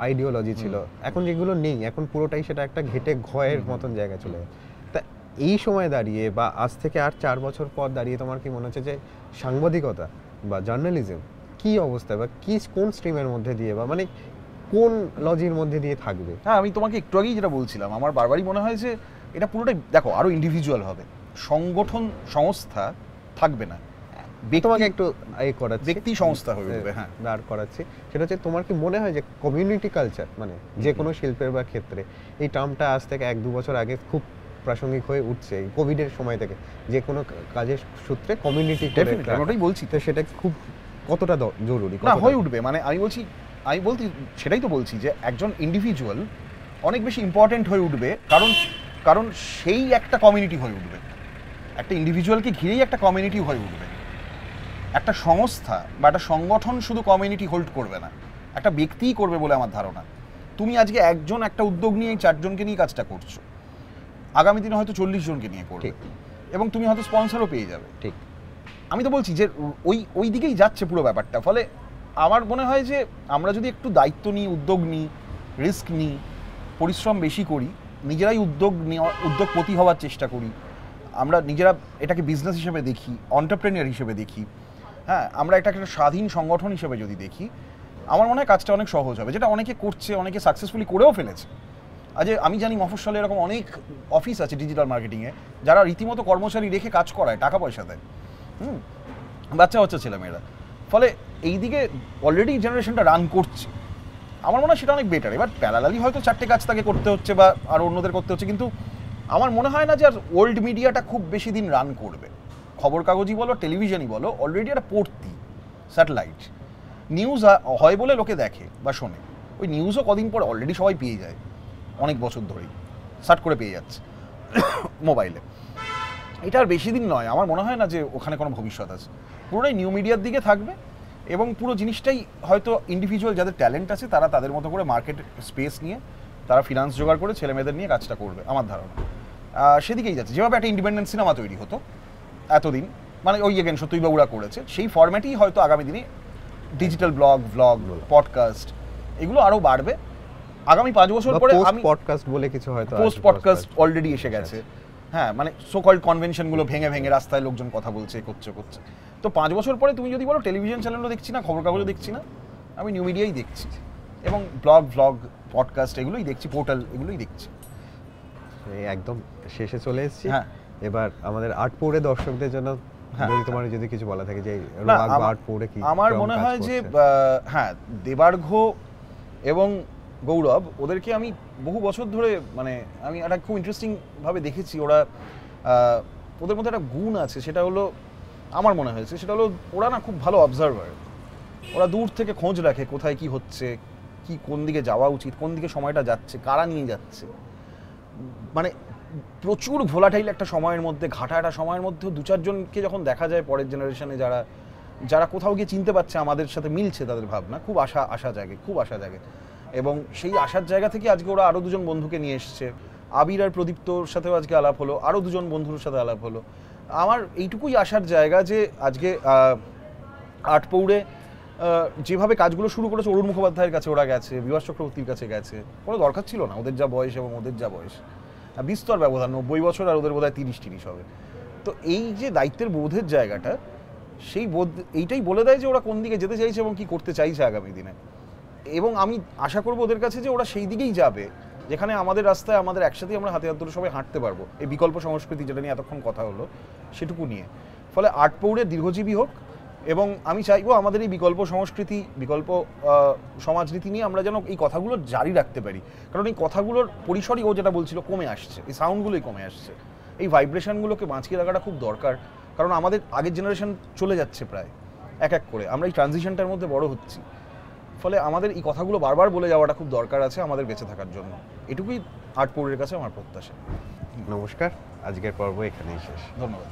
আইডিওলজি ছিল, এখন যেগুলো নেই, এখন পুরোটাই সেটা একটা ঘেটে ঘয়ের মতন জায়গায় চলে যায়। তা এই সময় দাঁড়িয়ে বা আজ থেকে আর 4 বছর পর দাঁড়িয়ে তোমার কি মনে হচ্ছে যে সাংবাদিকতা বা জার্নালিজম কি অবস্থা, বা কোন স্ট্রিমের মধ্যে দিয়ে, বা মানে কোন লজির মধ্যে দিয়ে থাকবে? হ্যাঁ, আমি তোমাকে একটু আগেই যেটা বলছিলাম, আমার বারবারই মনে হয় যে এটা পুরোটাই দেখো আরো ইন্ডিভিজুয়াল হবে, সংগঠন সংস্থা থাকবে না, তোমাকে একটু ব্যক্তি সংস্থা হয়ে উঠবে। হ্যাঁ, দাঁড় করাচ্ছি, সেটা হচ্ছে তোমার কি মনে হয় যে কমিউনিটি কালচার, মানে যে কোনো শিল্পের বা ক্ষেত্রে এই টার্মটা আজ থেকে 1-2 বছর আগে খুব প্রাসঙ্গিক হয়ে উঠছে, এই কোভিডের সময় থেকে, যে কোনো কাজের সূত্রে কমিউনিটি, ওটাই বলছি তো সেটা খুব কতটা জরুরি না হয়ে উঠবে। মানে আমি সেটাই তো বলছি যে একজন ইন্ডিভিজুয়াল অনেক বেশি ইম্পর্টেন্ট হয়ে উঠবে, কারণ সেই একটা কমিউনিটি হয়ে উঠবে, একটা ইন্ডিভিজুয়ালকে ঘিরেই একটা কমিউনিটি হয়ে উঠবে। একটা সংস্থা বা একটা সংগঠন শুধু কমিউনিটি হোল্ড করবে না, একটা ব্যক্তিই করবে বলে আমার ধারণা। তুমি আজকে একজন একটা উদ্যোগ নিয়ে 4 জনকে নিয়ে কাজটা করছো, আগামী দিনে হয়তো 40 জনকে নিয়ে করবে, এবং তুমি হয়তো স্পন্সরও পেয়ে যাবে। ঠিক, আমি তো বলছি যে ওই দিকেই যাচ্ছে পুরো ব্যাপারটা। ফলে আমার মনে হয় যে আমরা যদি একটু দায়িত্ব নিই, উদ্যোগ নিই, রিস্ক নিই, পরিশ্রম বেশি করি, নিজেরাই উদ্যোগপতি হওয়ার চেষ্টা করি, আমরা নিজেরা এটাকে বিজনেস হিসেবে দেখি, অন্টারপ্রেনিয়ার হিসেবে দেখি, হ্যাঁ, আমরা এটাকে একটা স্বাধীন সংগঠন হিসেবে যদি দেখি, আমার মনে হয় কাজটা অনেক সহজ হবে, যেটা অনেকে করছে, অনেকে সাকসেসফুলি করেও ফেলেছে। আজ আমি জানি মফস্বলে এরকম অনেক অফিস আছে ডিজিটাল মার্কেটিংয়ে যারা রীতিমতো কর্মচারী রেখে কাজ করায়, টাকা পয়সা দেয়, বাচ্চা বাচ্চা ছেলেমেয়েরা। ফলে এই দিকে অলরেডি জেনারেশনটা রান করছে, আমার মনে হয় সেটা অনেক বেটার। এবার প্যারালালি হয়তো 4টে কাজ তাকে করতে হচ্ছে বা আর অন্যদের করতে হচ্ছে, কিন্তু আমার মনে হয় না যে আর ওল্ড মিডিয়াটা খুব বেশি দিন রান করবে। খবর কাগজই বলো, টেলিভিশনই বলো, অলরেডি একটা পড়তি স্যাটেলাইট নিউজ হয় বলে লোকে দেখে বা শোনে, ওই নিউজও কদিন পর অলরেডি সবাই পেয়ে যায়, অনেক বছর ধরেই সার্চ করে পেয়ে যাচ্ছে মোবাইলে। এটা আর বেশি দিন নয়, আমার মনে হয় না যে ওখানে কোনো ভবিষ্যৎ আছে। পুরোটাই নিউ মিডিয়ার দিকে থাকবে এবং পুরো জিনিসটাই হয়তো ইন্ডিভিজুয়াল যাদের ট্যালেন্ট আছে তারা তাদের মতো করে মার্কেট স্পেস নিয়ে তারা ফিনান্স জোগাড় করে ছেলেমেয়েদের নিয়ে কাজটা করবে, আমার ধারণা সেদিকেই যাচ্ছে। যেভাবে একটা ইন্ডিপেন্ডেন্ট সিনেমা তৈরি হতো এতদিন, মানে ওই এগেন সত্যইবাবুরা করেছে, সেই ফরম্যাটেই হয়তো আগামী দিনে ডিজিটাল ব্লগ, পডকাস্ট এগুলো আরও বাড়বে। আগামী 5 বছর পরে আমি পডকাস্ট বলে কিছু হয়তো পোস্ট পডকাস্ট অলরেডি এসে গেছে, হ্যাঁ, মানে সো কল্ড কনভেনশনগুলো ভেঙে ভেঙে রাস্তায় লোকজন কথা বলছে, করছে। তো 5 বছর পরে তুমি যদি বলো টেলিভিশন চ্যানেলও দেখছি না, খবর কাগজও দেখছি না, আমি নিউ মিডিয়াই দেখছি এবং ব্লগ, পডকাস্ট এগুলোই দেখছি, পোর্টাল এগুলোই দেখছি। একদম শেষে চলে এসেছি। হ্যাঁ, এবার আমাদের আর্ট পৌড়ে দর্শকদের জন্য যদি কিছু বলা থাকে যে আর্ট পৌড়ে কি আমার মনে হয় যে হ্যাঁ, দেবার্ঘ এবং গৌরব ওদেরকে আমি বহু বছর ধরে, মানে আমি একটা খুব ইন্টারেস্টিং ভাবে দেখেছি। ওদের মধ্যে একটা গুণ আছে, সেটা হলো আমার মনে হয়েছে, সেটা হলো ওরা না খুব ভালো অবজারভার। ওরা দূর থেকে খোঁজ রাখে কোথায় কি হচ্ছে, কি কোন দিকে যাওয়া উচিত, কোন দিকে সময়টা যাচ্ছে, কারা নিয়ে যাচ্ছে। মানে প্রচুর ভোলাটাইল একটা সময়ের মধ্যে, ঘাটা একটা সময়ের মধ্যেও 2-4 জনকে যখন দেখা যায় পরের জেনারেশনে, যারা কোথাও গিয়ে চিনতে পারছে আমাদের সাথে মিলছে তাদের ভাবনা, খুব আশা জাগে। এবং সেই আশার জায়গা থেকে আজকে ওরা আরও 2 জন বন্ধুকে নিয়ে এসছে। আবির আর প্রদীপ্তর সাথেও আজকে আলাপ হলো, আরও 2 জন বন্ধুর সাথে আলাপ হলো। আমার এইটুকুই আশার জায়গা যে আজকে আর্ট পৌড়ে যেভাবে কাজগুলো শুরু করেছে, অরুণ মুখোপাধ্যায়ের কাছে ওরা গেছে, বিভাস চক্রবর্তীর কাছে গেছে, কোনো দরকার ছিল না, ওদের যা বয়স এবং ওদের যা বয়স বিস্তর ব্যবধান, 90 বছর আর ওদের বোধহয় 30 হবে। তো এই যে দায়িত্বের বোধের জায়গাটা, সেই বোধ এইটাই বলে দেয় যে ওরা কোন দিকে যেতে চাইছে এবং কি করতে চাইছে আগামী দিনে। এবং আমি আশা করবো ওদের কাছে যে ওরা সেই দিকেই যাবে যেখানে আমাদের রাস্তায় আমাদের একসাথেই আমরা হাতে হাত ধরে সবাই হাঁটতে পারবো, এই বিকল্প সংস্কৃতি যেটা নিয়ে এতক্ষণ কথা হলো সেটুকু নিয়ে। ফলে আর্ট পৌড়ে দীর্ঘজীবী হোক এবং আমি চাইবো আমাদের এই বিকল্প সংস্কৃতি, বিকল্প সমাজনীতি নিয়ে আমরা যেন এই কথাগুলো জারি রাখতে পারি। কারণ এই কথাগুলোর পরিসরই ও যেটা বলছিল কমে আসছে, এই সাউন্ডগুলোই কমে আসছে, এই ভাইব্রেশনগুলোকে বাঁচিয়ে রাখাটা খুব দরকার। কারণ আমাদের আগের জেনারেশন চলে যাচ্ছে প্রায় এক করে, আমরা এই ট্রানজিশনটার মধ্যে বড় হচ্ছি। ফলে আমাদের এই কথাগুলো বারবার বলে যাওয়াটা খুব দরকার আছে আমাদের বেঁচে থাকার জন্য। এটুকুই আর্ট পৌড়ের কাছে আমার প্রত্যাশা। নমস্কার, আজকের পর্ব এখানেই শেষ। ধন্যবাদ।